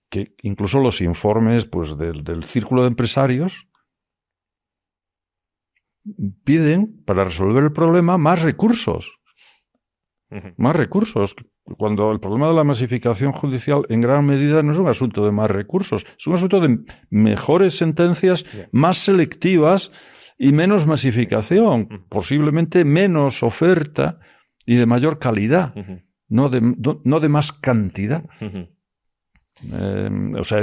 que incluso los informes pues, del círculo de empresarios piden, para resolver el problema, más recursos. Más recursos. Cuando el problema de la masificación judicial en gran medida no es un asunto de más recursos, es un asunto de mejores sentencias, más selectivas y menos masificación, posiblemente menos oferta y de mayor calidad, no de más cantidad. O sea,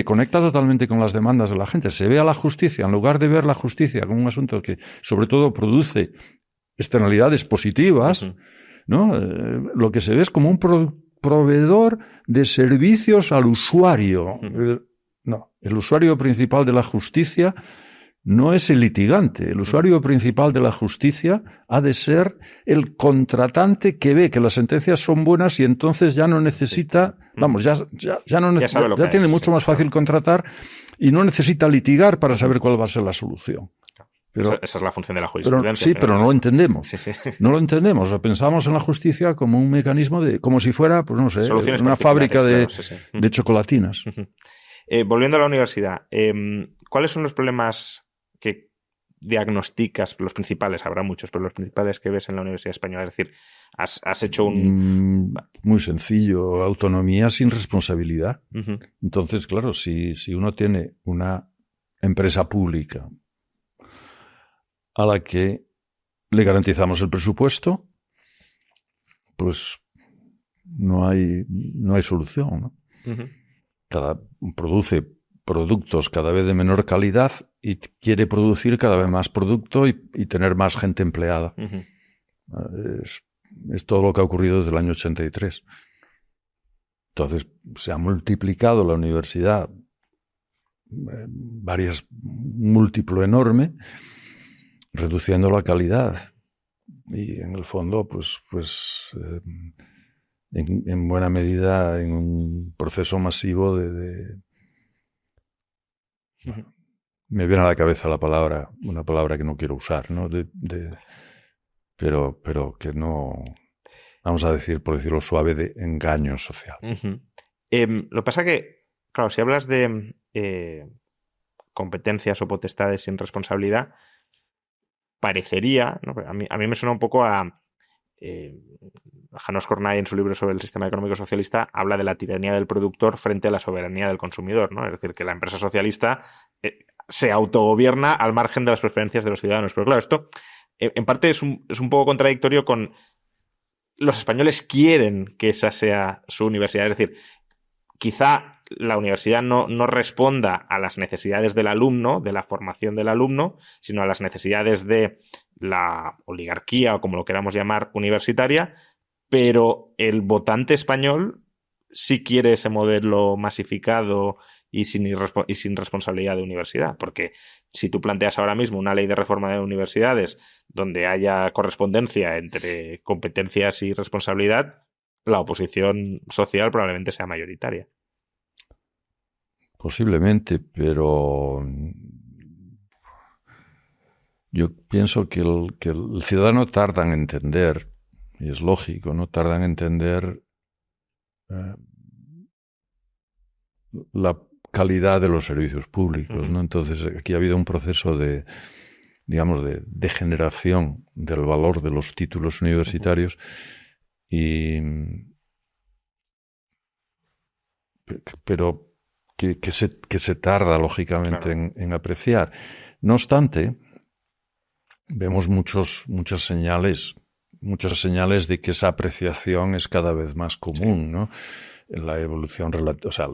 conecta totalmente con las demandas de la gente. Se ve a la justicia, en lugar de ver la justicia como un asunto que sobre todo produce externalidades positivas, ¿no? Lo que se ve es como un proveedor de servicios al usuario. El usuario principal de la justicia no es el litigante. El usuario principal de la justicia ha de ser el contratante que ve que las sentencias son buenas y entonces ya no necesita, ya tiene mucho más fácil contratar y no necesita litigar para saber cuál va a ser la solución. Pero, esa es la función de la jurisprudencia. Pero no lo entendemos. No lo entendemos. O pensamos en la justicia como un mecanismo como si fuera, pues no sé, una fábrica de chocolatinas. Volviendo a la universidad, ¿cuáles son los problemas que diagnosticas, los principales? Habrá muchos, pero los principales que ves en la Universidad Española. Es decir, has hecho un... Muy sencillo. Autonomía sin responsabilidad. Entonces, claro, si uno tiene una empresa pública a la que le garantizamos el presupuesto, pues no hay solución, ¿no? Produce productos cada vez de menor calidad y quiere producir cada vez más producto y tener más gente empleada. Es todo lo que ha ocurrido desde el año 83. Entonces, se ha multiplicado la universidad múltiplo enorme, reduciendo la calidad y en el fondo pues en buena medida en un proceso masivo me viene a la cabeza una palabra que no quiero usar, ¿no? Pero que no, vamos a decir, por decirlo suave, de engaño social. Lo que pasa que, claro, si hablas de competencias o potestades sin responsabilidad, parecería, ¿no? A mí me suena un poco a Janos Kornay, en su libro sobre el sistema económico socialista, habla de la tiranía del productor frente a la soberanía del consumidor, ¿no? Es decir, que la empresa socialista se autogobierna al margen de las preferencias de los ciudadanos. Pero claro, esto en parte es un poco contradictorio con los españoles quieren que esa sea su universidad. Es decir, quizá la universidad no responda a las necesidades del alumno, de la formación del alumno, sino a las necesidades de la oligarquía, o como lo queramos llamar, universitaria, pero el votante español sí quiere ese modelo masificado y sin responsabilidad de universidad, porque si tú planteas ahora mismo una ley de reforma de universidades donde haya correspondencia entre competencias y responsabilidad, la oposición social probablemente sea mayoritaria. Posiblemente, pero yo pienso que el ciudadano tarda en entender, y es lógico, ¿no? Tarda en entender la calidad de los servicios públicos, ¿no? Entonces, aquí ha habido un proceso de, digamos, de degeneración del valor de los títulos universitarios pero que se tarda, lógicamente, en apreciar. No obstante, vemos muchas señales de que esa apreciación es cada vez más común, ¿no? En la evolución relativa. O sea,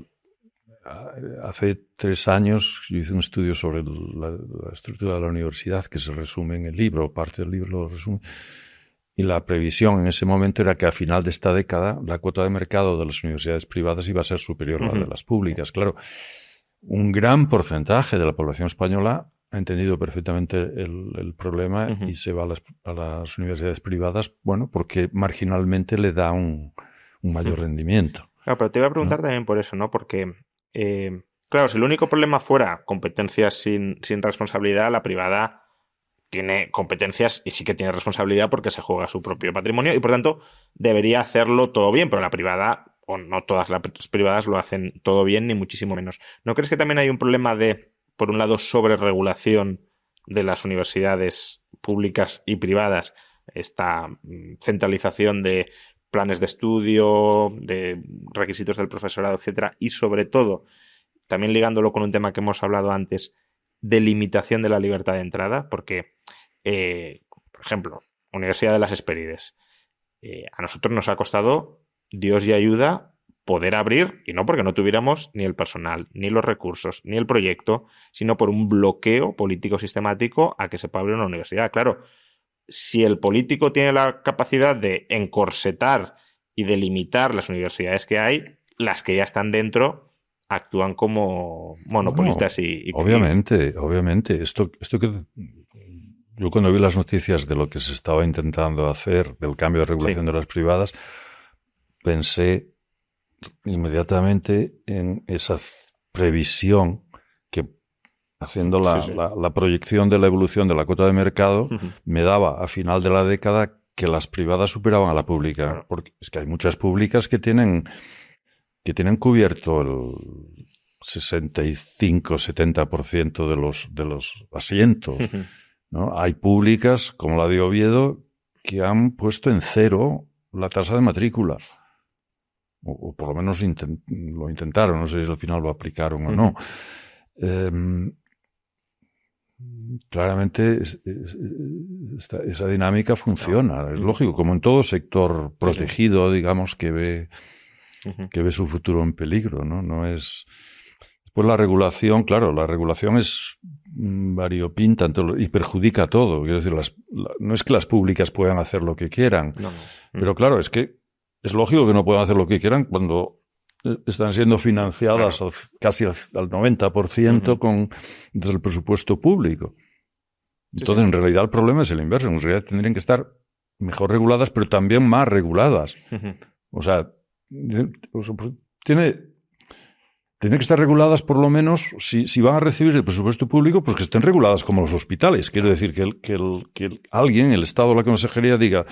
hace 3 años yo hice un estudio sobre la estructura de la universidad que se resume en el libro, parte del libro lo resume, y la previsión en ese momento era que a final de esta década la cuota de mercado de las universidades privadas iba a ser superior a la de las públicas. Claro, un gran porcentaje de la población española ha entendido perfectamente el problema y se va a las universidades privadas, bueno, porque marginalmente le da un mayor rendimiento. Claro, pero te iba a preguntar también por eso, ¿no? Porque, claro, si el único problema fuera competencias sin responsabilidad, la privada tiene competencias y sí que tiene responsabilidad porque se juega su propio patrimonio y, por tanto, debería hacerlo todo bien, pero la privada, o no todas las privadas lo hacen todo bien, ni muchísimo menos. ¿No crees que también hay un problema de, por un lado, sobreregulación de las universidades públicas y privadas, esta centralización de planes de estudio, de requisitos del profesorado, etcétera, y sobre todo, también ligándolo con un tema que hemos hablado antes, de limitación de la libertad de entrada? Porque, por ejemplo, Universidad de las Hespérides, a nosotros nos ha costado Dios y ayuda poder abrir, y no porque no tuviéramos ni el personal, ni los recursos, ni el proyecto, sino por un bloqueo político sistemático a que se pueda abrir una universidad. Claro, si el político tiene la capacidad de encorsetar y de limitar las universidades que hay, las que ya están dentro actúan como monopolistas. Obviamente. Esto que yo cuando vi las noticias de lo que se estaba intentando hacer, del cambio de regulación de las privadas, pensé inmediatamente en esa previsión que, haciendo la proyección de la evolución de la cuota de mercado, me daba a final de la década que las privadas superaban a la pública. Claro. Porque es que hay muchas públicas que tienen cubierto el 65-70% de los asientos, ¿no? Hay públicas, como la de Oviedo, que han puesto en 0 la tasa de matrícula. O por lo menos lo intentaron, no sé si al final lo aplicaron o no. Claramente esa dinámica funciona. Es lógico, como en todo sector protegido, digamos, que ve su futuro en peligro, ¿no? No es... Después la regulación, claro, la regulación es variopinta y perjudica todo. Quiero decir, no es que las públicas puedan hacer lo que quieran, pero claro, es que es lógico que no puedan hacer lo que quieran cuando están siendo financiadas casi al 90% desde el presupuesto público. Entonces, en realidad, el problema es el inverso. En realidad, tendrían que estar mejor reguladas, pero también más reguladas. O sea, tiene que estar reguladas, por lo menos, si van a recibir el presupuesto público, pues que estén reguladas como los hospitales. Quiero decir, que alguien, el Estado o la Consejería, diga: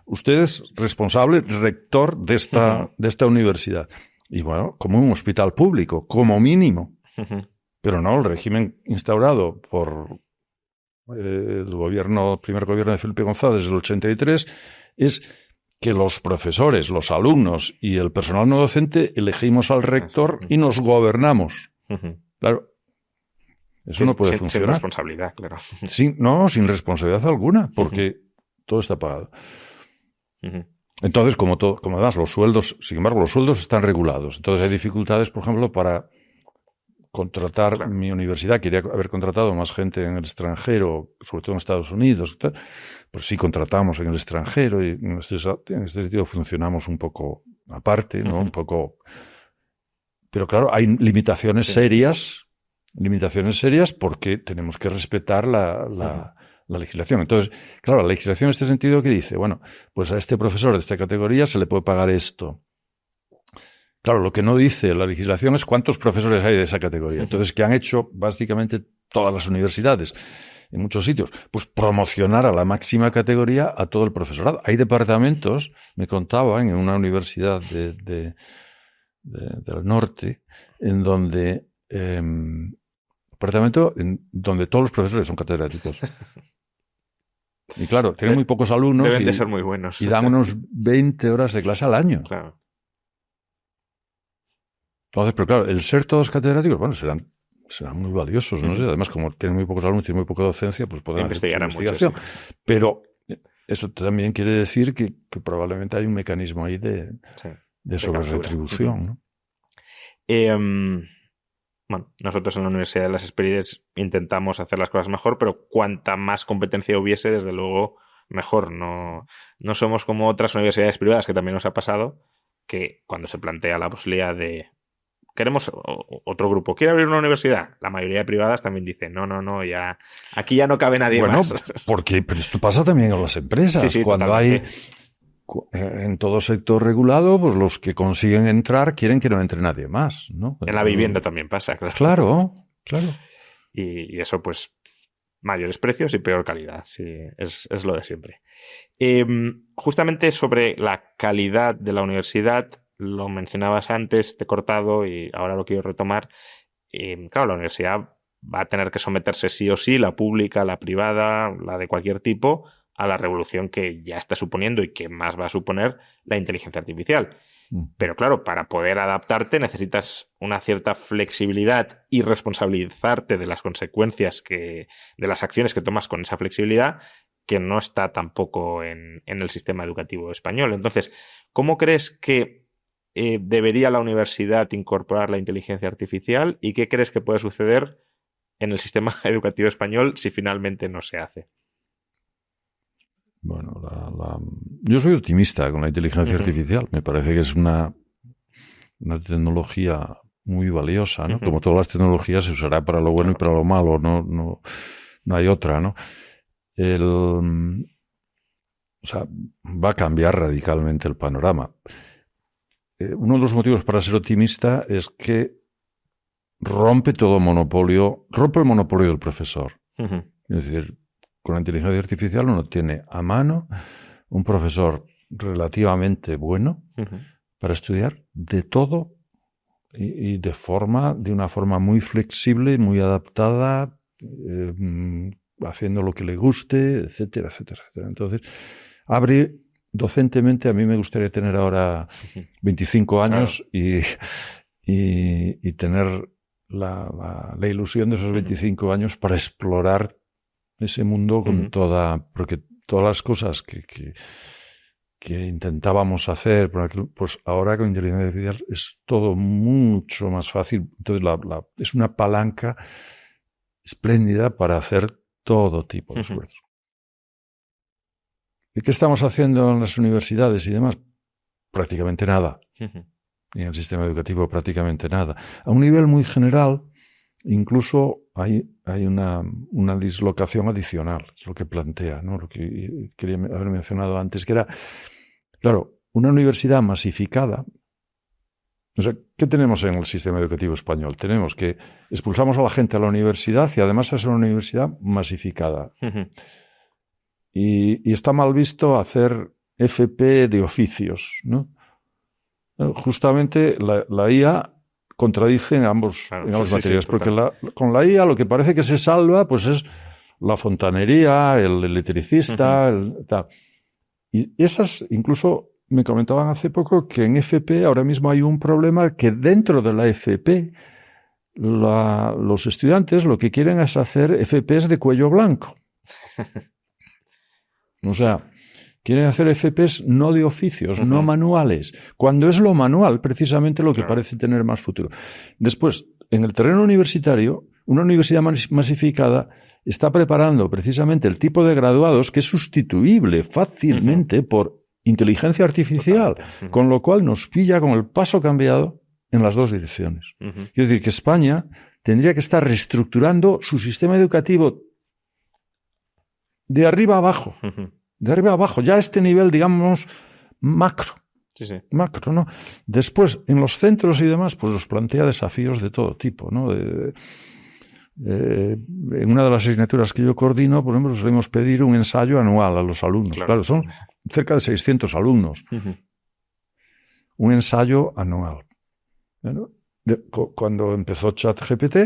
usted es responsable, rector de esta universidad. Y bueno, como un hospital público, como mínimo. Pero no, el régimen instaurado por el primer gobierno de Felipe González del 83 es que los profesores, los alumnos y el personal no docente elegimos al rector y nos gobernamos. Claro, eso no puede funcionar. Sin responsabilidad, claro. Sin responsabilidad alguna, porque todo está pagado. Entonces, como además los sueldos, sin embargo, los sueldos están regulados. Entonces hay dificultades, por ejemplo, para contratar. Claro. Mi universidad quería haber contratado más gente en el extranjero, sobre todo en Estados Unidos, pues sí contratamos en el extranjero y en este sentido funcionamos un poco aparte, ¿no? Un poco. Pero claro, hay limitaciones serias porque tenemos que respetar la legislación. Entonces, claro, la legislación en este sentido que dice, bueno, pues a este profesor de esta categoría se le puede pagar esto. Claro, lo que no dice la legislación es cuántos profesores hay de esa categoría. Entonces, ¿qué han hecho básicamente todas las universidades en muchos sitios? Pues promocionar a la máxima categoría a todo el profesorado. Hay departamentos, me contaban, en una universidad de del norte, en donde departamento donde todos los profesores son catedráticos. Y claro, tienen muy pocos alumnos. Deben de ser muy buenos. Y dan unos 20 horas de clase al año. Claro. Entonces, pero claro, el ser todos catedráticos, bueno, serán muy valiosos, no sé. Además, como tienen muy pocos alumnos, tienen muy poca docencia, pues pueden hacer investigación. Mucho, sí. Pero eso también quiere decir que probablemente hay un mecanismo ahí de sobreretribución, ¿no? Bueno, nosotros en la Universidad de las Hespérides intentamos hacer las cosas mejor, pero cuanta más competencia hubiese, desde luego, mejor. No somos como otras universidades privadas, que también nos ha pasado, que cuando se plantea la posibilidad de queremos otro grupo, quiere abrir una universidad, la mayoría de privadas también dicen no, ya aquí ya no cabe nadie más. Pero esto pasa también en las empresas. Sí, cuando totalmente. En todo sector regulado, pues los que consiguen entrar quieren que no entre nadie más, ¿no? En la vivienda también pasa, claro. Claro. Y eso, pues, mayores precios y peor calidad, sí, es lo de siempre. Justamente sobre la calidad de la universidad, lo mencionabas antes, te he cortado y ahora lo quiero retomar. Claro, la universidad va a tener que someterse sí o sí, la pública, la privada, la de cualquier tipo, a la revolución que ya está suponiendo y que más va a suponer la inteligencia artificial. Pero claro, para poder adaptarte necesitas una cierta flexibilidad y responsabilizarte de las consecuencias de las acciones que tomas con esa flexibilidad, que no está tampoco en el sistema educativo español. Entonces, ¿cómo crees que debería la universidad incorporar la inteligencia artificial y qué crees que puede suceder en el sistema educativo español si finalmente no se hace? Bueno, yo soy optimista con la inteligencia artificial. Me parece que es una tecnología muy valiosa, ¿no? Como todas las tecnologías se usará para lo bueno y para lo malo, no hay otra, ¿no? O sea, va a cambiar radicalmente el panorama. Uno de los motivos para ser optimista es que rompe el monopolio del profesor. Es decir, con la inteligencia artificial uno tiene a mano un profesor relativamente bueno para estudiar de todo y de una forma muy flexible, muy adaptada, haciendo lo que le guste, etcétera, etcétera, etcétera. Entonces, docentemente, a mí me gustaría tener ahora 25 años y tener la ilusión de esos 25 años para explorar ese mundo con porque todas las cosas que intentábamos hacer, pues ahora con inteligencia artificial es todo mucho más fácil. Entonces es una palanca espléndida para hacer todo tipo de esfuerzos. ¿Y qué estamos haciendo en las universidades y demás? Prácticamente nada. Y en el sistema educativo prácticamente nada. A un nivel muy general, incluso hay una dislocación adicional, es lo que plantea, ¿no? Lo que quería haber mencionado antes, que era, claro, una universidad masificada. O sea, ¿qué tenemos en el sistema educativo español? Tenemos que expulsamos a la gente a la universidad y además es una universidad masificada. Y está mal visto hacer FP de oficios, ¿no? Justamente la IA contradice en ambos materias, porque con la IA lo que parece que se salva pues es la fontanería, el electricista, tal. Y esas, incluso me comentaban hace poco que en FP ahora mismo hay un problema que dentro de la FP los estudiantes lo que quieren es hacer FPs de cuello blanco. O sea, quieren hacer FPs no de oficios, no manuales, cuando es lo manual precisamente lo que parece tener más futuro. Después, en el terreno universitario, una universidad masificada está preparando precisamente el tipo de graduados que es sustituible fácilmente por inteligencia artificial, con lo cual nos pilla con el paso cambiado en las dos direcciones. Quiero decir que España tendría que estar reestructurando su sistema educativo de arriba a abajo. De arriba a abajo, ya a este nivel, digamos, macro. Macro, ¿no? Después, en los centros y demás, pues nos plantea desafíos de todo tipo, ¿no? En una de las asignaturas que yo coordino, por ejemplo, solemos pedir un ensayo anual a los alumnos. Claro, son cerca de 600 alumnos. Un ensayo anual. ¿no? Cuando empezó ChatGPT,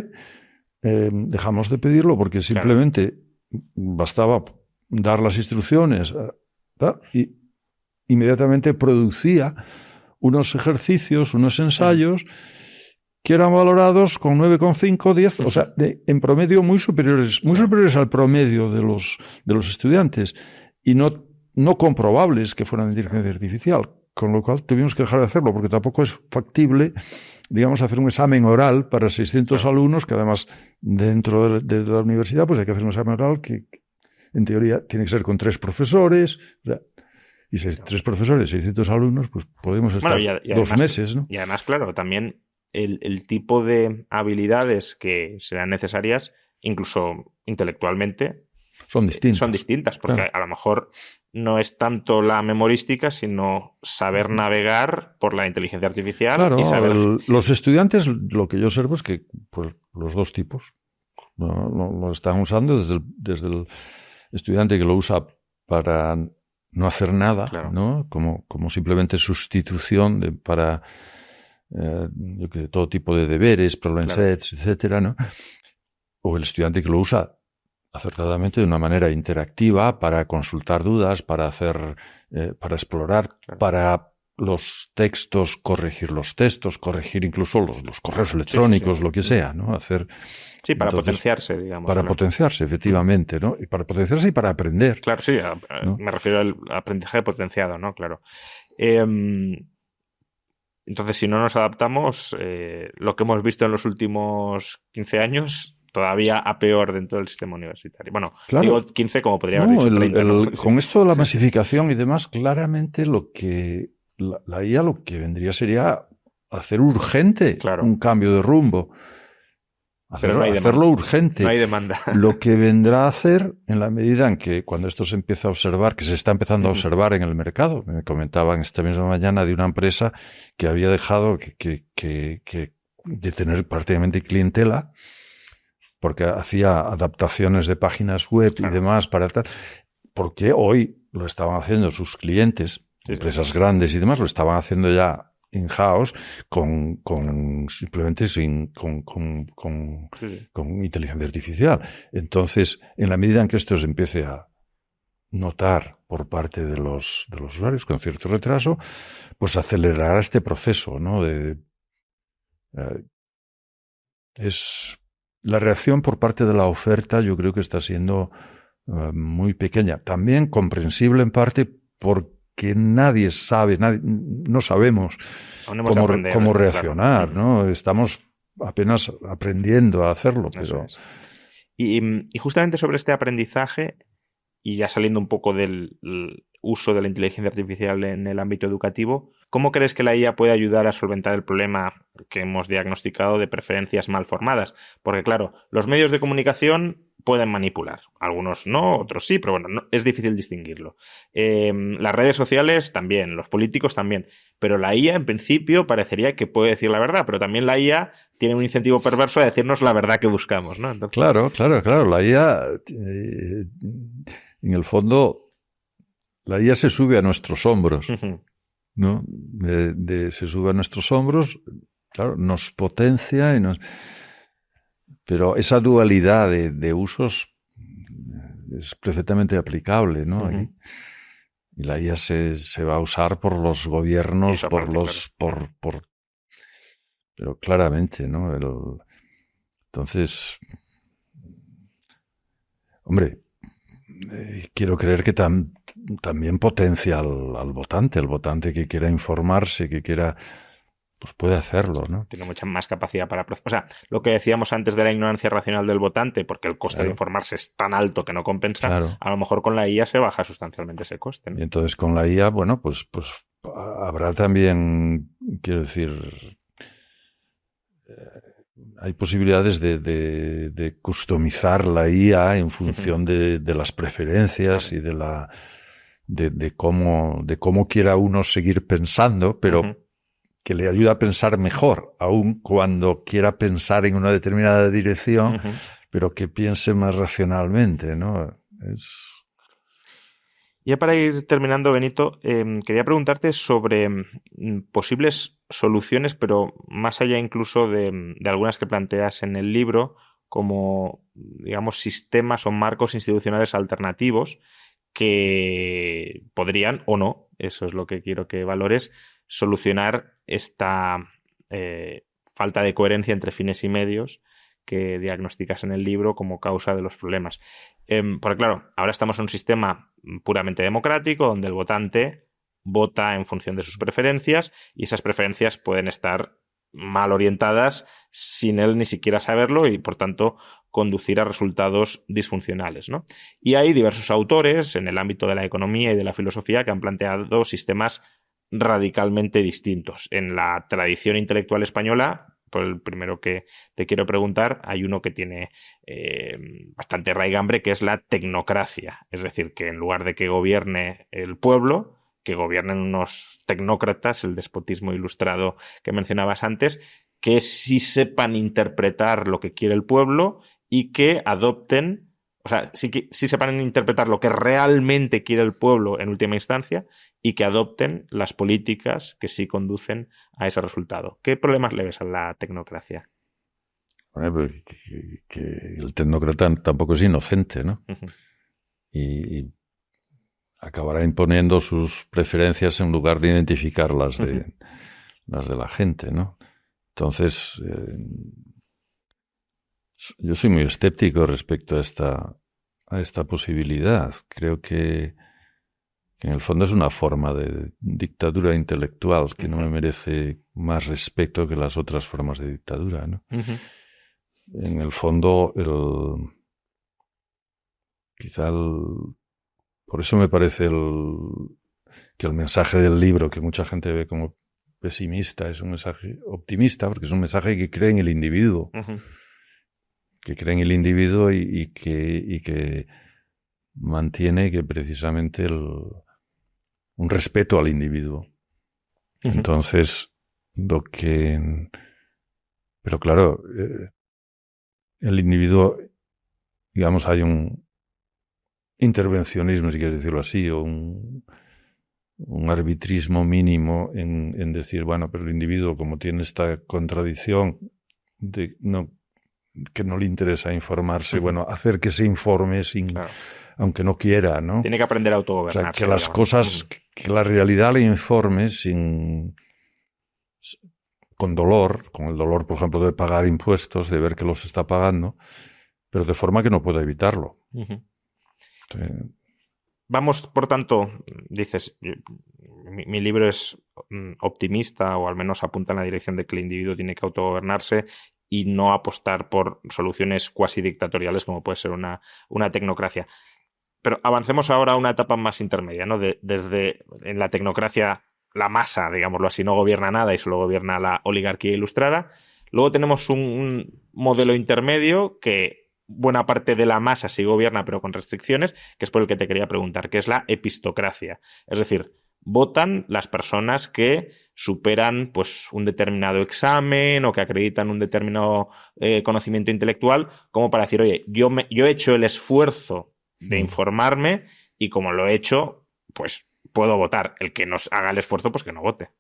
dejamos de pedirlo porque simplemente bastaba dar las instrucciones y inmediatamente producía unos ejercicios, unos ensayos que eran valorados con 9,5, 10, o sea, en promedio muy superiores al promedio de los estudiantes y no comprobables que fueran de inteligencia artificial, con lo cual tuvimos que dejar de hacerlo porque tampoco es factible, digamos, hacer un examen oral para 600 alumnos, que además dentro de la universidad pues hay que hacer un examen oral que en teoría tiene que ser con 3 profesores, o sea, y 3 profesores, 600 alumnos, pues podemos estar y 2 meses, ¿no? Y además, claro, también el tipo de habilidades que serán necesarias, incluso intelectualmente, son distintas, porque a lo mejor no es tanto la memorística, sino saber navegar por la inteligencia artificial. Claro, y saber... los estudiantes, lo que yo observo es que pues, los dos tipos lo están usando desde el estudiante que lo usa para no hacer nada, ¿no? Como simplemente sustitución para todo tipo de deberes, problem sets, etcétera, ¿no? O el estudiante que lo usa acertadamente de una manera interactiva para consultar dudas, para hacer, para explorar, para los textos, corregir los textos, corregir incluso los correos electrónicos, lo que sea, ¿no? Hacer. Sí, para potenciarse, digamos. Para potenciarse, efectivamente, ¿no? Y para potenciarse y para aprender. Claro, sí, ¿no? Me refiero al aprendizaje potenciado, ¿no? Claro. Entonces, si no nos adaptamos, lo que hemos visto en los últimos 15 años, todavía a peor dentro del sistema universitario. Bueno, digo 15 como podría haber dicho 30. ¿No? Con esto de la masificación y demás, claramente lo que la IA lo que vendría sería hacer urgente un cambio de rumbo. Hacerlo urgente. No hay demanda. Lo que vendrá a hacer en la medida en que cuando esto se empieza a observar, que se está empezando a observar en el mercado. Me comentaban esta misma mañana de una empresa que había dejado de tener prácticamente clientela porque hacía adaptaciones de páginas web y demás para tal, porque hoy lo estaban haciendo sus clientes, empresas grandes y demás, lo estaban haciendo ya in-house simplemente con inteligencia artificial. Entonces, en la medida en que esto se empiece a notar por parte de los usuarios con cierto retraso, pues acelerará este proceso, ¿no? La reacción por parte de la oferta yo creo que está siendo muy pequeña. También comprensible en parte porque nadie sabe, no sabemos cómo reaccionar, ¿no? Estamos apenas aprendiendo a hacerlo. Pero... Y justamente sobre este aprendizaje, y ya saliendo un poco del uso de la inteligencia artificial en el ámbito educativo, ¿cómo crees que la IA puede ayudar a solventar el problema que hemos diagnosticado de preferencias mal formadas? Porque, claro, los medios de comunicación pueden manipular. Algunos no, otros sí, pero bueno, es difícil distinguirlo. Las redes sociales también, los políticos también. Pero la IA, en principio, parecería que puede decir la verdad, pero también la IA tiene un incentivo perverso a decirnos la verdad que buscamos, ¿no? Entonces... Claro. La IA, en el fondo, la IA se sube a nuestros hombros, ¿no? Se sube a nuestros hombros, claro, nos potencia y nos... Pero esa dualidad de usos es perfectamente aplicable, ¿no? Y la IA se va a usar por los gobiernos, pero claramente, ¿no? Entonces, hombre, quiero creer que también potencia al votante, el votante que quiera informarse, que quiera... pues puede hacerlo, ¿no? Tiene mucha más capacidad para... O sea, lo que decíamos antes de la ignorancia racional del votante, porque el coste de informarse es tan alto que no compensa, a lo mejor con la IA se baja sustancialmente ese coste, ¿no? Y entonces con la IA, bueno, pues habrá también, quiero decir, hay posibilidades de customizar la IA en función de las preferencias y de cómo quiera uno seguir pensando, pero... que le ayuda a pensar mejor, aun cuando quiera pensar en una determinada dirección, pero que piense más racionalmente, ¿no? Ya para ir terminando, Benito, quería preguntarte sobre posibles soluciones, pero más allá incluso de algunas que planteas en el libro, como, digamos, sistemas o marcos institucionales alternativos que podrían o no, eso es lo que quiero que valores, solucionar esta falta de coherencia entre fines y medios que diagnosticas en el libro como causa de los problemas. Porque claro, ahora estamos en un sistema puramente democrático donde el votante vota en función de sus preferencias y esas preferencias pueden estar mal orientadas sin él ni siquiera saberlo y, por tanto, conducir a resultados disfuncionales, ¿no? Y hay diversos autores en el ámbito de la economía y de la filosofía que han planteado sistemas radicalmente distintos. En la tradición intelectual española, por el primero que te quiero preguntar, hay uno que tiene bastante raigambre, que es la tecnocracia. Es decir, que en lugar de que gobierne el pueblo, que gobiernen unos tecnócratas, el despotismo ilustrado que mencionabas antes, que sí sepan interpretar lo que quiere el pueblo y que adopten, o sea, sí sepan interpretar lo que realmente quiere el pueblo en última instancia y que adopten las políticas que sí conducen a ese resultado. ¿Qué problemas le ves a la tecnocracia? Bueno, pues que el tecnócrata tampoco es inocente, ¿no? Uh-huh. Y acabará imponiendo sus preferencias en lugar de identificar las de la gente, ¿no? Entonces, yo soy muy escéptico respecto a esta posibilidad. Creo que en el fondo es una forma de dictadura intelectual que no me merece más respeto que las otras formas de dictadura, ¿no? En el fondo, por eso me parece que el mensaje del libro, que mucha gente ve como pesimista, es un mensaje optimista, porque es un mensaje que cree en el individuo. Que cree en el individuo y que mantiene que precisamente un respeto al individuo. Entonces, pero claro, el individuo, digamos, hay un intervencionismo, si quieres decirlo así, o un arbitrismo mínimo en decir, bueno, pero el individuo, como tiene esta contradicción que no le interesa informarse, bueno, hacer que se informe aunque no quiera, ¿no? Tiene que aprender a autogobernarse. O sea, que las cosas, que la realidad le informe con dolor, con el dolor, por ejemplo, de pagar impuestos, de ver que los está pagando, pero de forma que no pueda evitarlo. Sí. Vamos, por tanto, dices, mi libro es optimista o al menos apunta en la dirección de que el individuo tiene que autogobernarse y no apostar por soluciones cuasi dictatoriales como puede ser una tecnocracia. Pero avancemos ahora a una etapa más intermedia, ¿no? Desde en la tecnocracia la masa, digámoslo así, no gobierna nada y solo gobierna la oligarquía ilustrada. Luego tenemos un modelo intermedio que buena parte de la masa sí gobierna, pero con restricciones, que es por el que te quería preguntar, que es la epistocracia. Es decir, votan las personas que superan pues un determinado examen o que acreditan un determinado conocimiento intelectual, como para decir, oye, yo he hecho el esfuerzo de informarme y como lo he hecho, pues puedo votar. El que nos haga el esfuerzo, pues que no vote.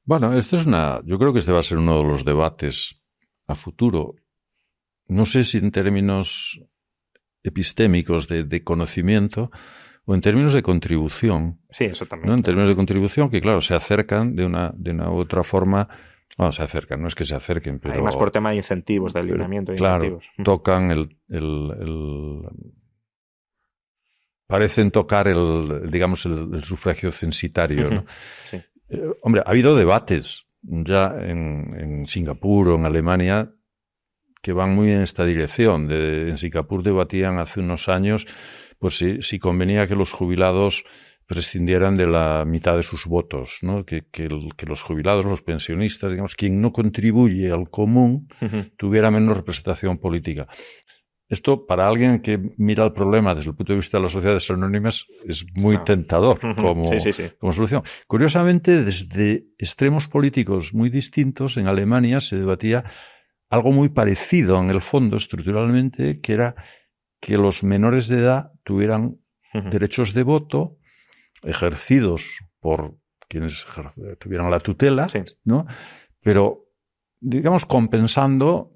Bueno, yo creo que este va a ser uno de los debates a futuro. No sé si en términos epistémicos de conocimiento o en términos de contribución. Sí, eso también. ¿No? En términos de contribución, que claro, se acercan de una u otra forma. Bueno, se acercan, no es que se acerquen, pero... Además por tema de incentivos, de alineamiento de claro, incentivos. Tocan parecen tocar digamos, el sufragio censitario, ¿no? Sí. Hombre, ha habido debates ya en Singapur o en Alemania que van muy en esta dirección. En Singapur debatían hace unos años pues si convenía que los jubilados prescindieran de la mitad de sus votos, ¿no? Que los jubilados, los pensionistas, digamos, quien no contribuye al común, tuviera menos representación política. Esto, para alguien que mira el problema desde el punto de vista de las sociedades anónimas, es muy tentador como solución. Curiosamente, desde extremos políticos muy distintos, en Alemania se debatía algo muy parecido en el fondo, estructuralmente, que era que los menores de edad tuvieran derechos de voto ejercidos por quienes tuvieran la tutela, sí, ¿no? Pero, digamos, compensando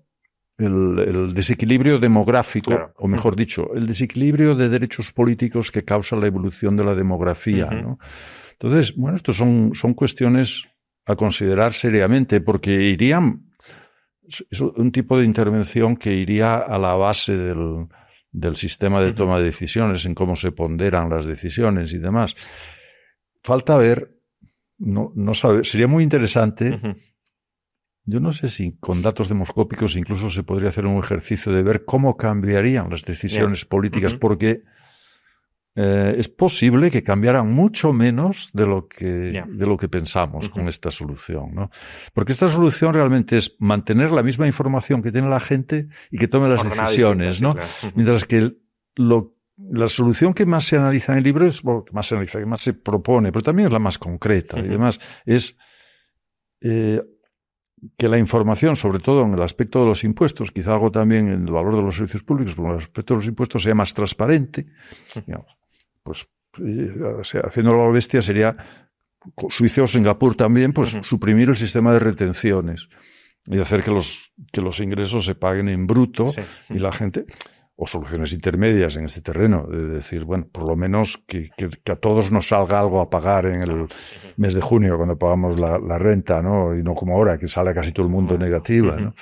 el desequilibrio demográfico, claro, o mejor dicho, el desequilibrio de derechos políticos que causa la evolución de la demografía, ¿no? Entonces, bueno, estos son cuestiones a considerar seriamente, porque es un tipo de intervención que iría a la base del sistema de toma de decisiones, en cómo se ponderan las decisiones y demás. Falta ver, no sabe, sería muy interesante. Yo no sé si con datos demoscópicos incluso se podría hacer un ejercicio de ver cómo cambiarían las decisiones políticas, porque es posible que cambiaran mucho menos de lo que pensamos con esta solución, ¿no? Porque esta solución realmente es mantener la misma información que tiene la gente y que tome las decisiones, ¿no? Claro. Mientras que la solución que más se analiza en el libro es, que más se propone, pero también es la más concreta y demás, es que la información, sobre todo en el aspecto de los impuestos, quizá algo también en el valor de los servicios públicos, pero en el aspecto de los impuestos sea más transparente, digamos, pues haciéndolo a la bestia sería, Suiza o Singapur también, pues suprimir el sistema de retenciones y hacer que los ingresos se paguen en bruto y la gente, o soluciones intermedias en este terreno, de decir, bueno, por lo menos que a todos nos salga algo a pagar en el mes de junio cuando pagamos la renta, ¿no? Y no como ahora, que sale casi todo el mundo negativa, ¿no?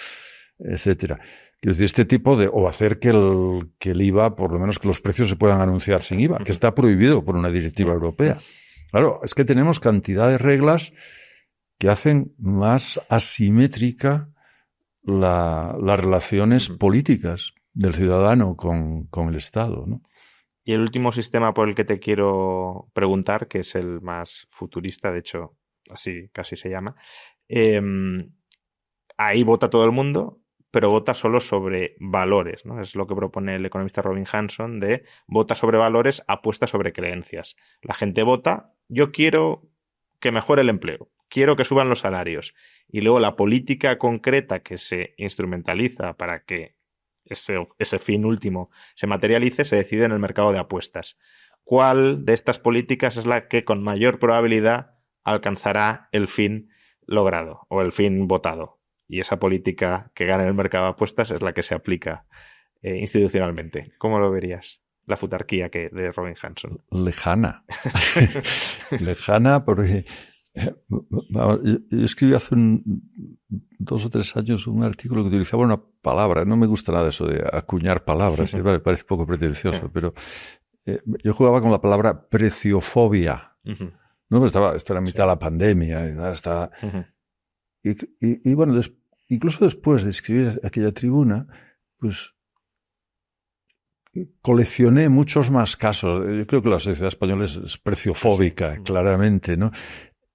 Etcétera. Quiero decir, este tipo o hacer que el IVA, por lo menos que los precios se puedan anunciar sin IVA, que está prohibido por una directiva europea. Claro, es que tenemos cantidad de reglas que hacen más asimétrica las relaciones políticas del ciudadano con el Estado, ¿no? Y el último sistema por el que te quiero preguntar, que es el más futurista, de hecho, así casi se llama, ahí vota todo el mundo, pero vota solo sobre valores, ¿no? Es lo que propone el economista Robin Hanson, de vota sobre valores, apuesta sobre creencias. La gente vota, yo quiero que mejore el empleo, quiero que suban los salarios, y luego la política concreta que se instrumentaliza para que ese fin último se materialice, se decide en el mercado de apuestas. ¿Cuál de estas políticas es la que con mayor probabilidad alcanzará el fin logrado o el fin votado? Y esa política que gana en el mercado de apuestas es la que se aplica institucionalmente. ¿Cómo lo verías? La futarquía de Robin Hanson. Lejana. Lejana porque... Yo escribí hace 2 o 3 años un artículo que utilizaba una palabra. No me gusta nada eso de acuñar palabras, me parece poco pretencioso, pero yo jugaba con la palabra preciofobia. ¿No? Esto era mitad de la pandemia. Y bueno, incluso después de escribir aquella tribuna, pues coleccioné muchos más casos. Yo creo que la sociedad española es preciofóbica, claramente, ¿no?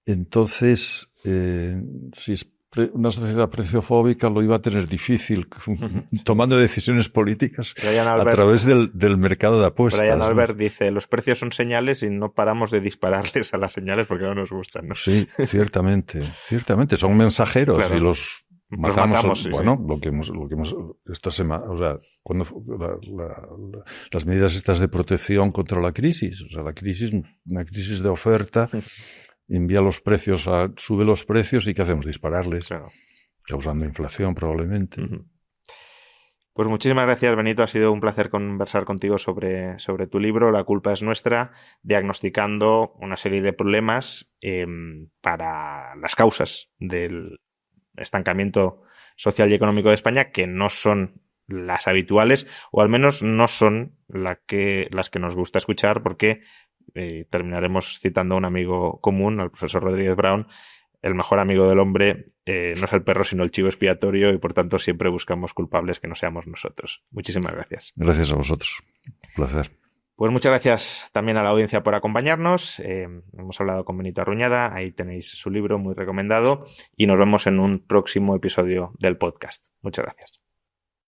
Entonces, si es una sociedad preciofóbica, lo iba a tener difícil tomando decisiones políticas a través del mercado de apuestas. Brian Albert dice, los precios son señales y no paramos de dispararles a las señales porque no nos gustan, ¿no? Sí, ciertamente, son mensajeros, claro. Y los matamos. Sí, bueno, sí. Lo que hemos esta semana, o sea, cuando las medidas estas de protección contra la crisis, o sea, una crisis de oferta. Envía los precios, sube los precios y ¿qué hacemos? Dispararles, claro. Causando inflación probablemente. Pues muchísimas gracias, Benito. Ha sido un placer conversar contigo sobre tu libro, La culpa es nuestra, diagnosticando una serie de problemas para las causas del estancamiento social y económico de España, que no son las habituales, o al menos no son las que nos gusta escuchar, porque terminaremos citando a un amigo común, al profesor Rodríguez Brown. El mejor amigo del hombre no es el perro, sino el chivo expiatorio, y por tanto siempre buscamos culpables que no seamos nosotros. Muchísimas gracias. Gracias a vosotros. Un placer. Pues muchas gracias también a la audiencia por acompañarnos. Hemos hablado con Benito Arruñada, ahí tenéis su libro muy recomendado, y nos vemos en un próximo episodio del podcast. Muchas gracias.